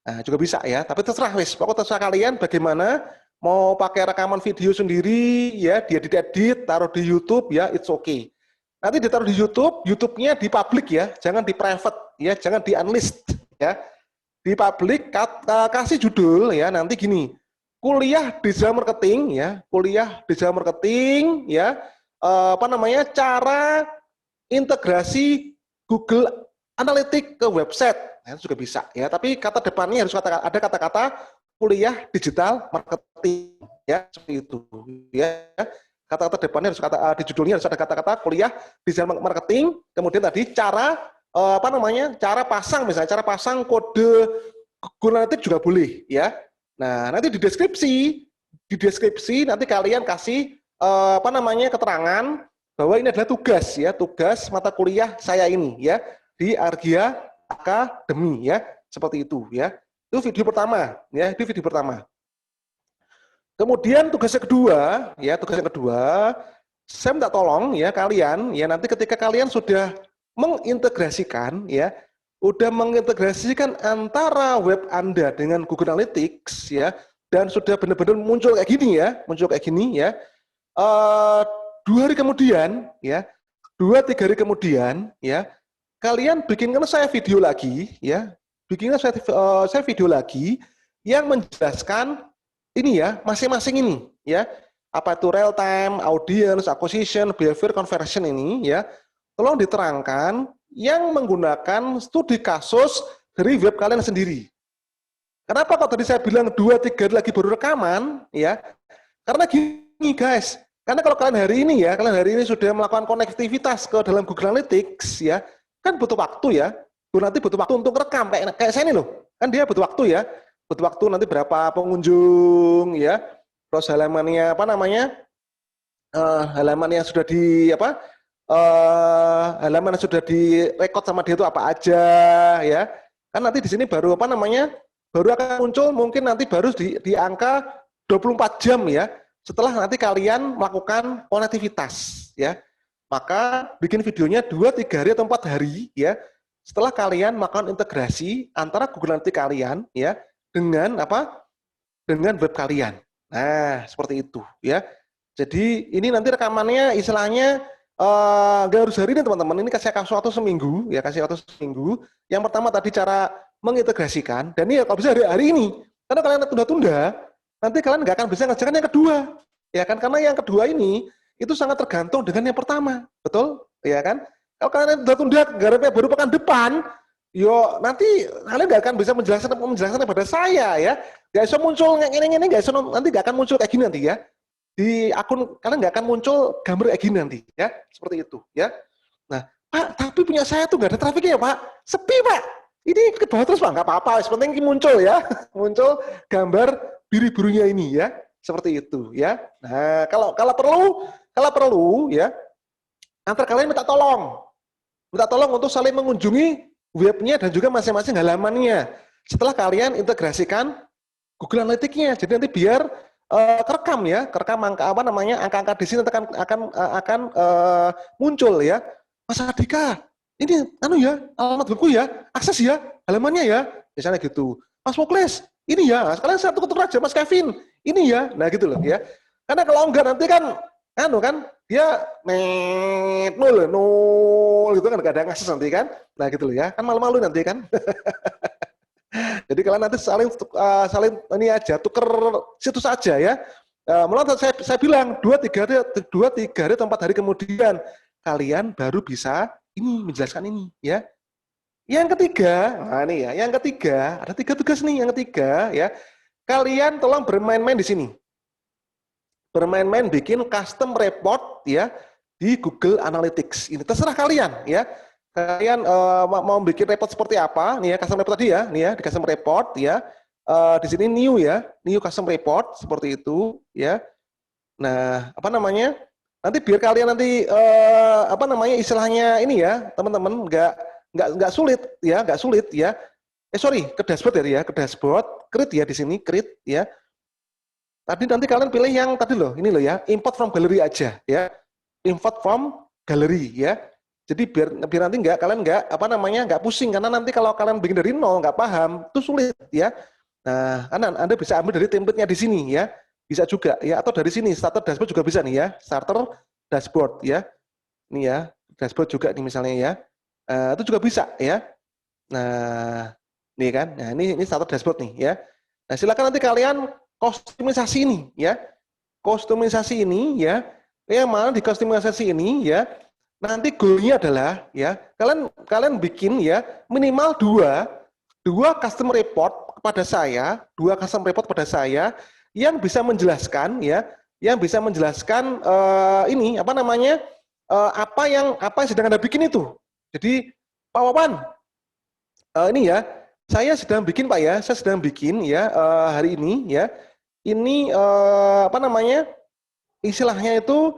A: Nah, juga bisa ya, tapi terserah pokoknya terserah kalian bagaimana mau pakai rekaman video sendiri ya, dia diedit, taruh di YouTube ya, it's okay. Nanti ditaruh di YouTube, YouTube-nya di public ya, jangan di private ya, jangan di unlist ya. Di public kasih judul ya, nanti gini. Kuliah digital marketing ya, cara integrasi Google Analytics ke website. Nah, itu juga bisa ya, tapi kata depannya harus ada kata-kata kuliah digital marketing ya, seperti itu ya. Kata-kata depannya harus di judulnya harus ada kata-kata kuliah digital marketing, kemudian tadi cara cara pasang kode Google Analytics juga boleh ya. Nah, nanti di deskripsi di deskripsi nanti kalian kasih keterangan bahwa ini adalah tugas ya, tugas mata kuliah saya ini ya di Argia Academy ya, seperti itu ya. Itu video pertama ya, itu video pertama. Kemudian tugas yang kedua, saya minta tolong ya kalian ya nanti ketika kalian sudah mengintegrasikan ya, antara web Anda dengan Google Analytics ya, dan sudah benar-benar muncul kayak gini ya, 2 hari kemudian ya, 2-3 hari kemudian ya, kalian bikinkan saya video lagi ya, saya video lagi yang menjelaskan ini ya, masing-masing ini ya, apa itu real time, audience, acquisition, behavior conversion ini ya, tolong diterangkan yang menggunakan studi kasus dari web kalian sendiri. Kenapa kok tadi saya bilang 2-3 hari lagi baru rekaman ya? Karena gini guys, karena kalau kalian hari ini sudah melakukan konektivitas ke dalam Google Analytics ya, kan butuh waktu ya. Nanti butuh waktu untuk rekam kayak saya ini loh. Kan dia butuh waktu ya. Butuh waktu nanti berapa pengunjung ya. Terus halamannya halaman yang sudah halaman yang sudah direkod sama dia itu apa aja ya. Kan nanti di sini baru baru akan muncul mungkin nanti baru di angka 24 jam ya. Setelah nanti kalian melakukan konektivitas ya. Maka bikin videonya 2-3 hari atau 4 hari ya. Setelah kalian melakukan integrasi antara Google Analytics kalian ya dengan dengan web kalian. Nah, seperti itu ya. Jadi ini nanti rekamannya istilahnya nggak harus hari ini teman-teman. Ini kasih waktu seminggu ya, Yang pertama tadi cara mengintegrasikan, dan ini kalau bisa hari ini. Karena kalian tunda-tunda, nanti kalian nggak akan bisa ngerjakan yang kedua. Ya kan, karena yang kedua ini itu sangat tergantung dengan yang pertama. Betul? Ya kan? Kalau kalian tunda-tunda baru pekan depan, nanti kalian nggak akan bisa menjelaskan kepada saya ya. Nggak bisa muncul ini nanti nggak akan muncul kayak gini nanti ya. Di akun kalian nggak akan muncul gambar kayak gini nanti ya, seperti itu ya. Nah, Pak, tapi punya saya tuh nggak ada trafiknya ya Pak, sepi Pak. Ini ke bawah terus Pak, nggak apa-apa, yang penting muncul ya, muncul gambar biru-birunya ini ya, seperti itu ya. Nah, kalau perlu ya, antar kalian minta tolong untuk saling mengunjungi webnya dan juga masing-masing halamannya. Setelah kalian integrasikan Google Analytics-nya, jadi nanti biar kerekam angka-angka di sini akan muncul ya. Mas Adika, ini alamat webku ya, akses ya, halamannya ya, misalnya gitu. Mas Muklis, ini ya, sekalian saya tukar aja Mas Kevin, ini ya, nah gitu loh ya. Karena kalau enggak nanti kan dia nol gitu kan, nggak ada akses nanti kan, nah gitu loh ya, kan malu-malu nanti kan. Jadi kalian nanti saling ini aja, tuker situs aja ya. Malah saya bilang 2-3 hari atau 4 hari kemudian kalian baru bisa ini menjelaskan ini ya. Yang ketiga, ada 3 tugas nih. Yang ketiga ya, kalian tolong bermain-main di sini. Bermain-main bikin custom report ya di Google Analytics. Ini terserah kalian ya. Kalian mau bikin report seperti apa? Nih ya, custom report tadi ya. Nih ya, di custom report ya. Di sini new ya, new custom report seperti itu ya. Nah, nanti biar kalian nanti istilahnya ini ya, teman-teman nggak sulit ya. Ke dashboard ya, ke dashboard, create ya di sini, create ya. Nanti kalian pilih yang tadi loh, ini loh ya, import from gallery aja ya. Import from gallery ya. Jadi biar nanti kalian nggak pusing, karena nanti kalau kalian bikin dari nol nggak paham, itu sulit ya. Nah, Anda bisa ambil dari template-nya di sini ya. Bisa juga ya, atau dari sini starter dashboard juga bisa nih ya, starter dashboard ya. Ini ya, dashboard juga nih misalnya ya. Itu juga bisa ya. Nah, nih kan. Nah, ini starter dashboard nih ya. Nah, silakan nanti kalian kostumisasi ini ya. Kostumisasi ini ya. Yang mana di kostumisasi ini ya. Nanti goalnya adalah ya, kalian bikin ya minimal dua custom report kepada saya, yang bisa menjelaskan ya, apa yang sedang Anda bikin itu. Jadi Pak Wawan, ini ya, saya sedang bikin Pak ya, hari ini ya, ini apa namanya? Istilahnya itu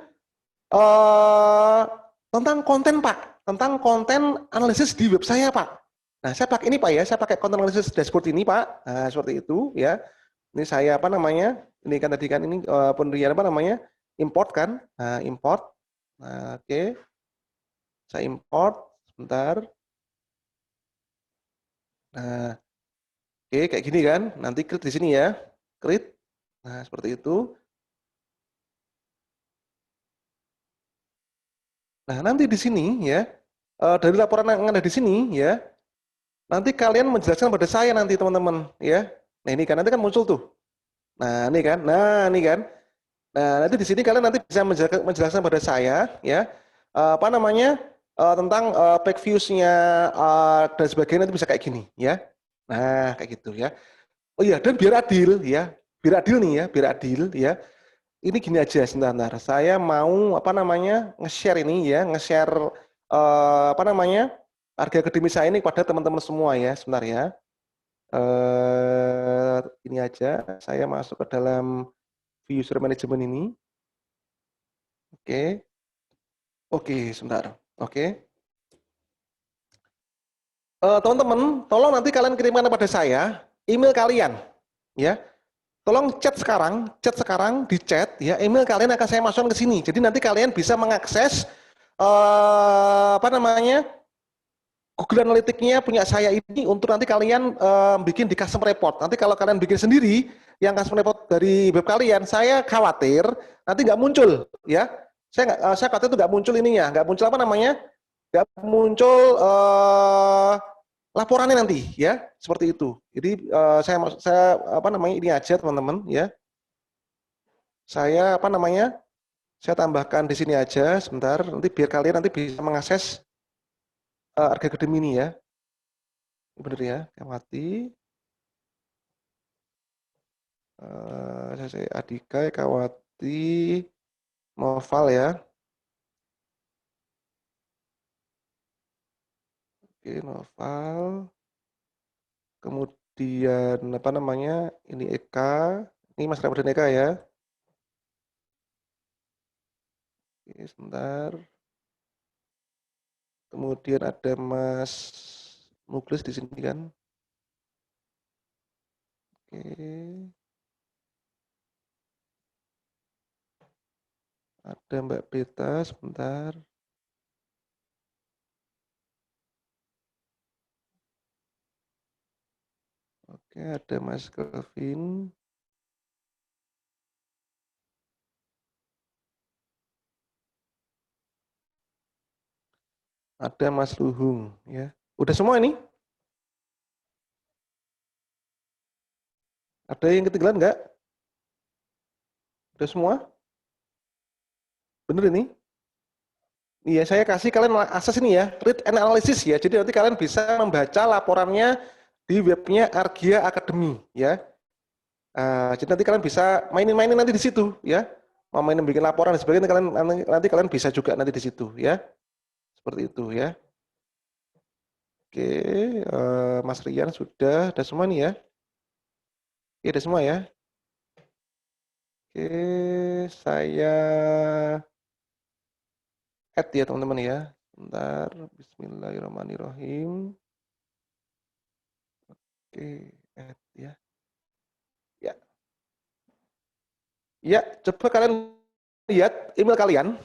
A: tentang konten, Pak. Tentang konten analisis di web saya, Pak. Nah, saya pakai ini, Pak ya. Saya pakai konten analisis dashboard ini, Pak. Nah, seperti itu ya. Ini saya apa namanya? Ini kan tadi kan ini pendirian apa namanya? Import kan? Nah, import. Nah, oke. Saya import sebentar. Nah, oke kayak gini kan. Nanti klik di sini ya. Klik. Nah, seperti itu. Nah, nanti di sini ya, dari laporan yang ada di sini ya, nanti kalian menjelaskan pada saya nanti teman-teman ya. Nah, ini kan nanti kan muncul tuh. Nah, ini kan. Nah, ini kan. Nah, nanti di sini kalian nanti bisa menjelaskan pada saya ya, apa namanya? Tentang back views-nya dan sebagainya nanti bisa kayak gini ya. Nah, kayak gitu ya. Oh iya, dan biar adil ya. Biar adil nih ya, biar adil ya. Ini gini aja sebentar. Saya mau apa namanya? Nge-share ini ya, nge-share apa namanya? Harga akademis saya ini kepada teman-teman semua ya, sebentar ya. Ini aja, saya masuk ke dalam user management ini. Oke. Oke, sebentar. Oke. Teman-teman, tolong nanti kalian kirimkan kepada saya email kalian, ya. Tolong chat sekarang di chat, ya. Email kalian akan saya masukkan ke sini. Jadi nanti kalian bisa mengakses apa namanya Google Analytics-nya punya saya ini untuk nanti kalian bikin di custom report. Nanti kalau kalian bikin sendiri, yang custom report dari web kalian, saya khawatir nanti nggak muncul, ya. Saya khawatir itu nggak muncul ininya, nggak muncul apa namanya, nggak muncul laporannya nanti, ya, seperti itu. Jadi saya apa namanya ini aja teman-teman, ya. Saya apa namanya, saya tambahkan di sini aja sebentar, nanti biar kalian nanti bisa mengakses harga akademi ini ya. Bener ya, Kawati. Saya Adika, Kawati, Noval ya. Oke, Noval. Kemudian apa namanya? Ini Eka. Ini Mas Ramadhan Eka ya. Oke, sebentar. Kemudian ada Mas Muklis di sini kan. Oke. Ada Mbak Beta sebentar. Oke, ada Mas Kelvin. Ada Mas Luhung ya. Udah semua ini? Ada yang ketinggalan enggak? Udah semua? Bener ini? Iya, saya kasih kalian akses ini ya, read and analysis ya. Jadi nanti kalian bisa membaca laporannya di webnya Argia Academy ya. Jadi nanti kalian bisa mainin nanti di situ ya. Mau mainin bikin laporan dan sebagainya nanti kalian bisa juga nanti di situ ya. Seperti itu ya. Oke, Mas Rian sudah semua nih ya. Oke, udah semua ya. Oke, saya add ya teman-teman ya. Bentar, bismillahirrahmanirrahim. Oke, add ya. Ya. Ya, coba kalian lihat email kalian.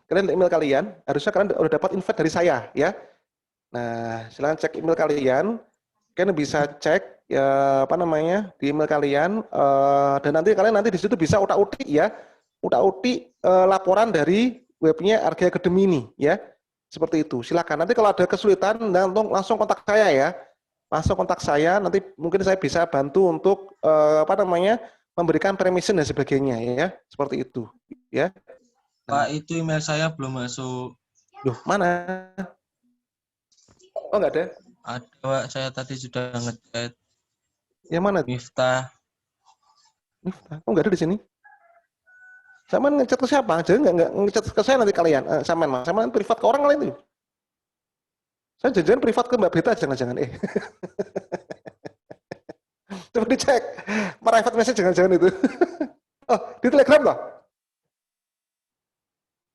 A: Kalian email kalian, harusnya kalian udah dapat invite dari saya ya. Nah, silahkan cek email kalian. Kalian bisa cek ya apa namanya di email kalian dan nanti kalian di situ bisa utak-utik ya. Utak-utik laporan dari webnya Argia Academy ini ya. Seperti itu. Silakan. Nanti kalau ada kesulitan langsung kontak saya ya. Langsung kontak saya, nanti mungkin saya bisa bantu untuk apa namanya memberikan permission dan sebagainya ya. Seperti itu ya.
B: Pak, itu email saya belum masuk.
A: Loh, mana? Oh, enggak ada?
B: Ada, Pak. Saya tadi sudah ngechat.
A: Yang mana?
B: Miftah.
A: Miftah. Oh, enggak ada di sini. Sama ngechat ke siapa? Jadi enggak ngechat ke saya nanti kalian. Sama privat ke orang lain itu. Saya jangan privat ke Mbak Beta, jangan-jangan. Coba dicek. Private message jangan-jangan itu. Telegram loh?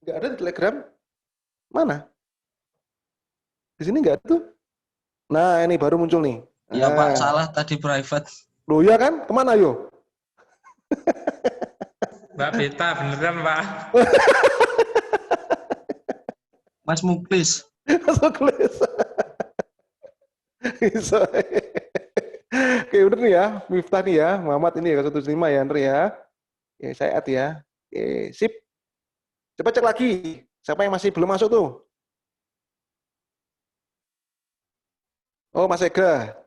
A: Nggak ada di Telegram. Mana? Di sini nggak ada tuh. Nah, ini baru muncul nih.
B: Ya Pak,
A: Nah.
B: salah tadi private.
A: Loh ya kan? Kemana yo?
C: Mbak Beta, beneran Pak.
B: Mas Muklis.
A: Masuk list. Bisa. Oke, udah nih ya. Miftah nih ya. Muhammad ini ya, 175 ya, Andre ya. Oke, saya add ya. Oke, sip. Coba cek lagi. Siapa yang masih belum masuk tuh? Oh, Mas Ega.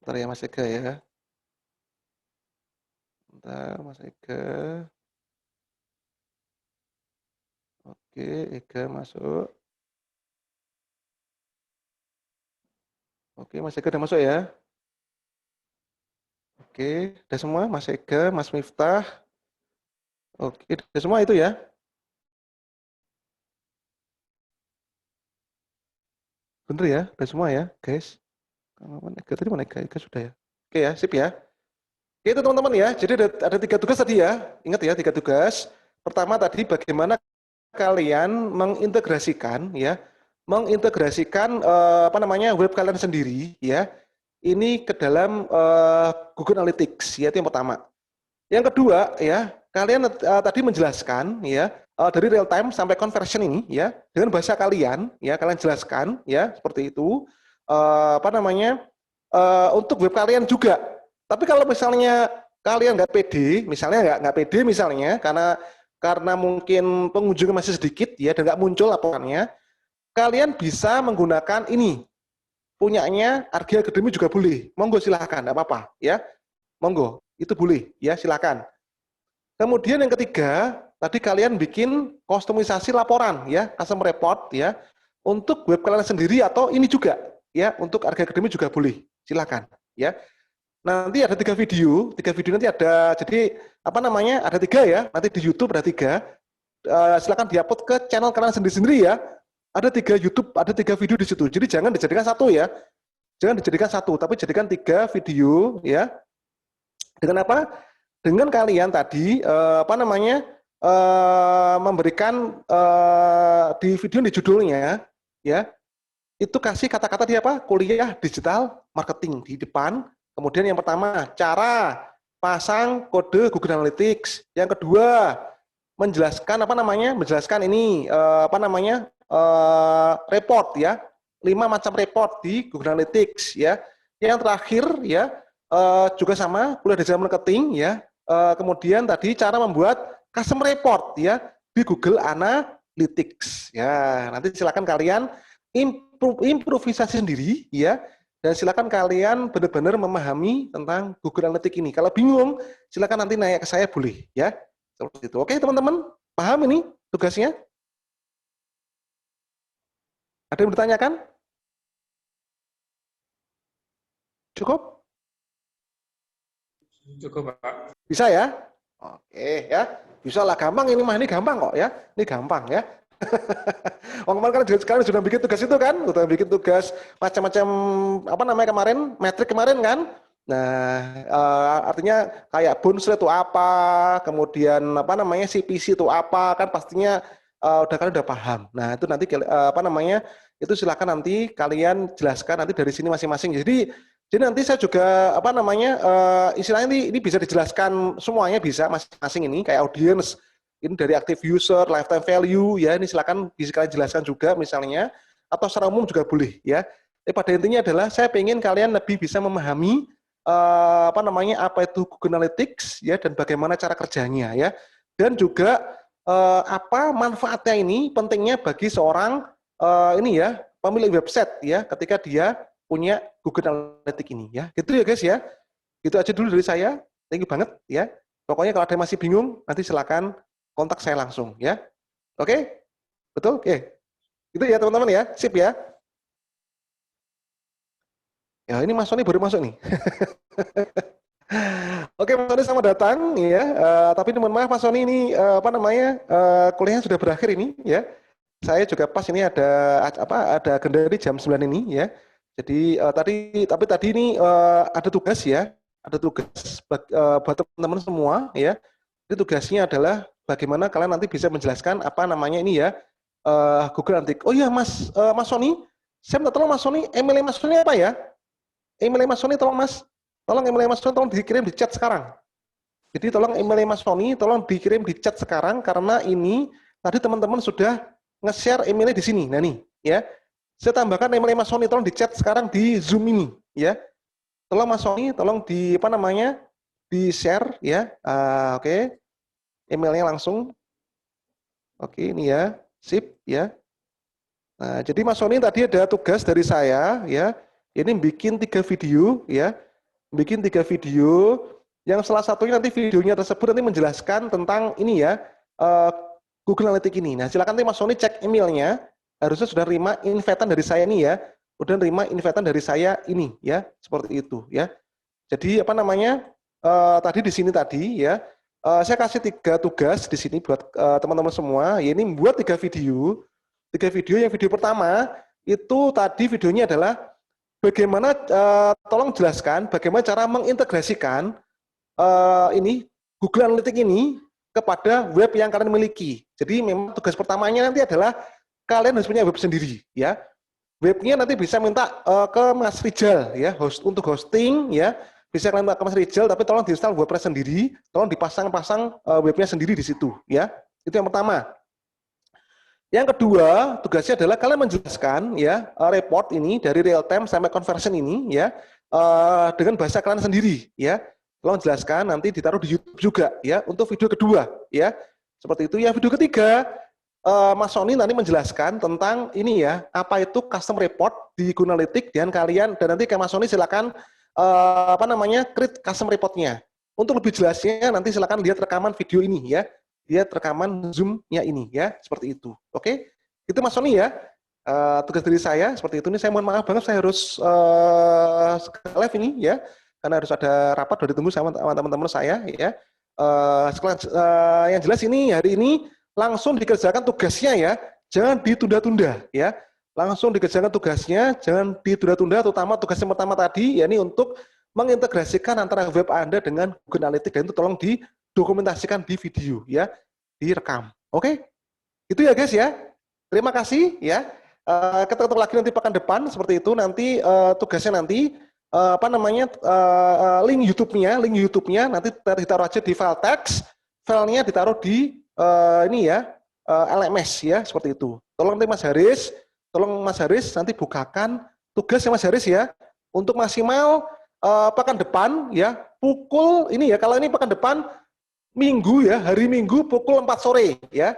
A: Bentar ya, Mas Ega ya. Bentar, Mas Ega. Oke, Ega masuk. Oke, Mas Ega udah masuk ya. Oke, udah semua? Mas Ega, Mas Miftah. Oke, udah semua itu ya. Bener ya, udah semua ya, guys. Mana Ega tadi, mana Ega? Ega sudah ya. Oke ya, sip ya. Oke, itu teman-teman ya. Jadi ada 3 tugas tadi ya. Ingat ya, 3 tugas. Pertama tadi bagaimana kalian mengintegrasikan ya, apa namanya web kalian sendiri ya. Ini ke dalam Google Analytics ya, itu yang pertama. Yang kedua ya, kalian tadi menjelaskan ya dari real time sampai conversion ini ya dengan bahasa kalian ya, kalian jelaskan ya seperti itu apa namanya untuk web kalian juga. Tapi kalau misalnya kalian nggak pede, misalnya nggak pede misalnya karena mungkin pengunjungnya masih sedikit ya dan nggak muncul laporannya, kalian bisa menggunakan ini punyanya Argi Academy juga boleh. Monggo silahkan, nggak apa-apa ya. Monggo, itu boleh ya, silakan. Kemudian yang ketiga, tadi kalian bikin kustomisasi laporan ya, custom report ya, untuk web kalian sendiri atau ini juga ya, untuk Argi Academy juga boleh, silakan ya. Nanti ada 3 video nanti ada, jadi apa namanya, ada 3 ya, nanti di YouTube ada 3, silakan diupload ke channel kalian sendiri-sendiri ya. Ada 3 YouTube, ada 3 video di situ. Jadi jangan dijadikan satu ya, jangan dijadikan satu, tapi jadikan 3 video ya. Dengan apa? Dengan kalian tadi apa namanya memberikan di video di judulnya ya, itu kasih kata-kata di apa? Kuliah digital marketing di depan. Kemudian yang pertama, cara pasang kode Google Analytics. Yang kedua, menjelaskan apa namanya? Menjelaskan ini apa namanya? Report ya. 5 macam report di Google Analytics ya. Yang terakhir ya juga sama, kuliah digital marketing ya. Kemudian tadi cara membuat custom report ya di Google Analytics. Ya, nanti silakan kalian improvisasi sendiri ya. Dan silakan kalian benar-benar memahami tentang Google Analytics ini. Kalau bingung, silakan nanti nanya ke saya boleh ya. Seperti itu. Oke, teman-teman, paham ini tugasnya? Ada yang bertanyakan? Cukup?
C: Cukup Pak.
A: Bisa ya? Oke ya. Bisa lah, gampang ini mah, ini gampang kok ya. Ini gampang ya. Kemarin kalian sudah bikin tugas itu kan? Sudah bikin tugas macam-macam apa namanya kemarin, metrik kemarin kan? Nah, artinya kayak bounce rate itu apa, kemudian apa namanya CPC itu apa, kan pastinya kalian udah paham. Nah, itu nanti apa namanya, itu silakan nanti kalian jelaskan nanti dari sini masing-masing. Jadi nanti saya juga apa namanya istilahnya ini bisa dijelaskan semuanya, bisa masing-masing ini kayak audience, ini dari active user, lifetime value ya, ini silakan bisa kalian jelaskan juga misalnya, atau secara umum juga boleh ya. Pada intinya adalah saya pengen kalian lebih bisa memahami apa namanya apa itu Google Analytics ya, dan bagaimana cara kerjanya ya, dan juga apa manfaatnya ini, pentingnya bagi seorang ini ya pemilik website ya ketika dia punya Google Analytics ini ya. Gitu ya guys ya. Gitu aja dulu dari saya. Thank you banget ya. Pokoknya kalau ada yang masih bingung nanti silakan kontak saya langsung ya. Oke? Betul? Oke. Gitu ya teman-teman ya. Sip ya. Ya ini Mas Sony baru masuk nih. Oke, Mas Sony selamat datang ya. Tapi mohon maaf Mas Sony ini apa namanya kuliahnya sudah berakhir ini ya. Saya juga pas ini ada agenda di jam 9 ini ya. Jadi tadi ini ada tugas ya. ada tugas buat teman-teman semua ya. Jadi tugasnya adalah bagaimana kalian nanti bisa menjelaskan apa namanya ini ya, Google Analytics. Oh iya Mas Sony, saya minta tolong Mas Sony, email Mas Sony apa ya? Email Mas Sony tolong Mas, tolong email Mas Sony tolong dikirim di chat sekarang. Jadi tolong email Mas Sony tolong dikirim di chat sekarang karena ini tadi teman-teman sudah nge-share emailnya di sini. Nah nih ya, saya tambahkan email Mas Sony tolong di chat sekarang di Zoom ini ya. Tolong Mas Sony tolong di apa namanya di share ya. Oke. Emailnya langsung. Oke, ini ya. Sip ya. Nah, jadi Mas Sony tadi ada tugas dari saya ya. Ini bikin 3 video ya. Bikin 3 video yang salah satunya nanti videonya tersebut nanti menjelaskan tentang ini ya, Google Analytics ini. Nah, silakan nanti Mas Sony cek emailnya. Harusnya sudah terima invite-an dari saya ini ya. Udah terima invite-an dari saya ini ya, seperti itu ya. Jadi apa namanya? Tadi di sini tadi ya. Saya kasih 3 tugas di sini buat teman-teman semua. Ya, ini buat 3 video. 3 video. Yang video pertama itu tadi videonya adalah bagaimana tolong jelaskan bagaimana cara mengintegrasikan ini Google Analytics ini kepada web yang kalian miliki. Jadi memang tugas pertamanya nanti adalah kalian harus punya web sendiri ya. Webnya nanti bisa minta ke Mas Rijal ya, untuk hosting ya. Bisa kalian minta ke Mas Rijal, tapi tolong diinstal WordPress sendiri, tolong dipasang-pasang webnya sendiri di situ ya. Itu yang pertama. Yang kedua, tugasnya adalah kalian menjelaskan ya report ini dari real time sampai conversion ini ya dengan bahasa kalian sendiri ya. Tolong jelaskan, nanti ditaruh di YouTube juga ya untuk video kedua ya. Seperti itu. Yang video ketiga, Mas Sony nanti menjelaskan tentang ini ya, apa itu custom report di Google Analytics dan kalian, dan nanti ke Mas Sony silakan apa namanya create custom reportnya. Untuk lebih jelasnya nanti silakan lihat rekaman video ini ya. Lihat rekaman Zoom-nya ini ya, seperti itu. Oke? Itu Mas Sony ya. Tugas dari saya seperti itu. Ini saya mohon maaf banget saya harus live ini ya. Karena harus ada rapat udah ditunggu sama teman-teman saya ya. Yang jelas ini hari ini langsung dikerjakan tugasnya ya. Jangan ditunda-tunda ya. Langsung dikerjakan tugasnya, jangan ditunda-tunda, terutama tugas yang pertama tadi, yakni untuk mengintegrasikan antara web Anda dengan Google Analytics, dan itu tolong didokumentasikan di video, ya, direkam. Oke? Itu ya guys ya. Terima kasih ya. Kita ketemu lagi nanti pekan depan, seperti itu. Nanti tugasnya nanti, apa namanya, link YouTube-nya nanti ditaruh aja di file teks, filenya ditaruh di ini ya, LMS ya, seperti itu. Tolong nanti Mas Haris nanti bukakan tugasnya Mas Haris ya untuk maksimal pekan depan ya pukul ini ya, kalau ini pekan depan Minggu ya, hari Minggu pukul 4 sore ya.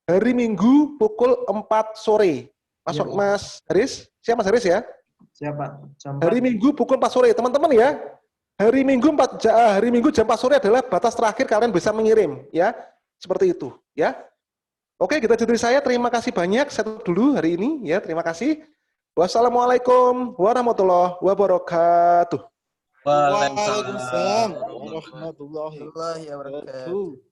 A: Hari Minggu pukul 4 sore. Masuk ya, Mas Haris? Siap Mas Haris ya?
B: Siap Pak.
A: Hari Minggu pukul 4 sore teman-teman ya. Hari Minggu jam 4 sore adalah batas terakhir kalian bisa mengirim ya. Seperti itu ya. Oke, kita dari saya terima kasih banyak. Saya tutup dulu hari ini ya. Terima kasih. Wassalamualaikum warahmatullahi wabarakatuh.
D: Waalaikumsalam warahmatullahi wabarakatuh.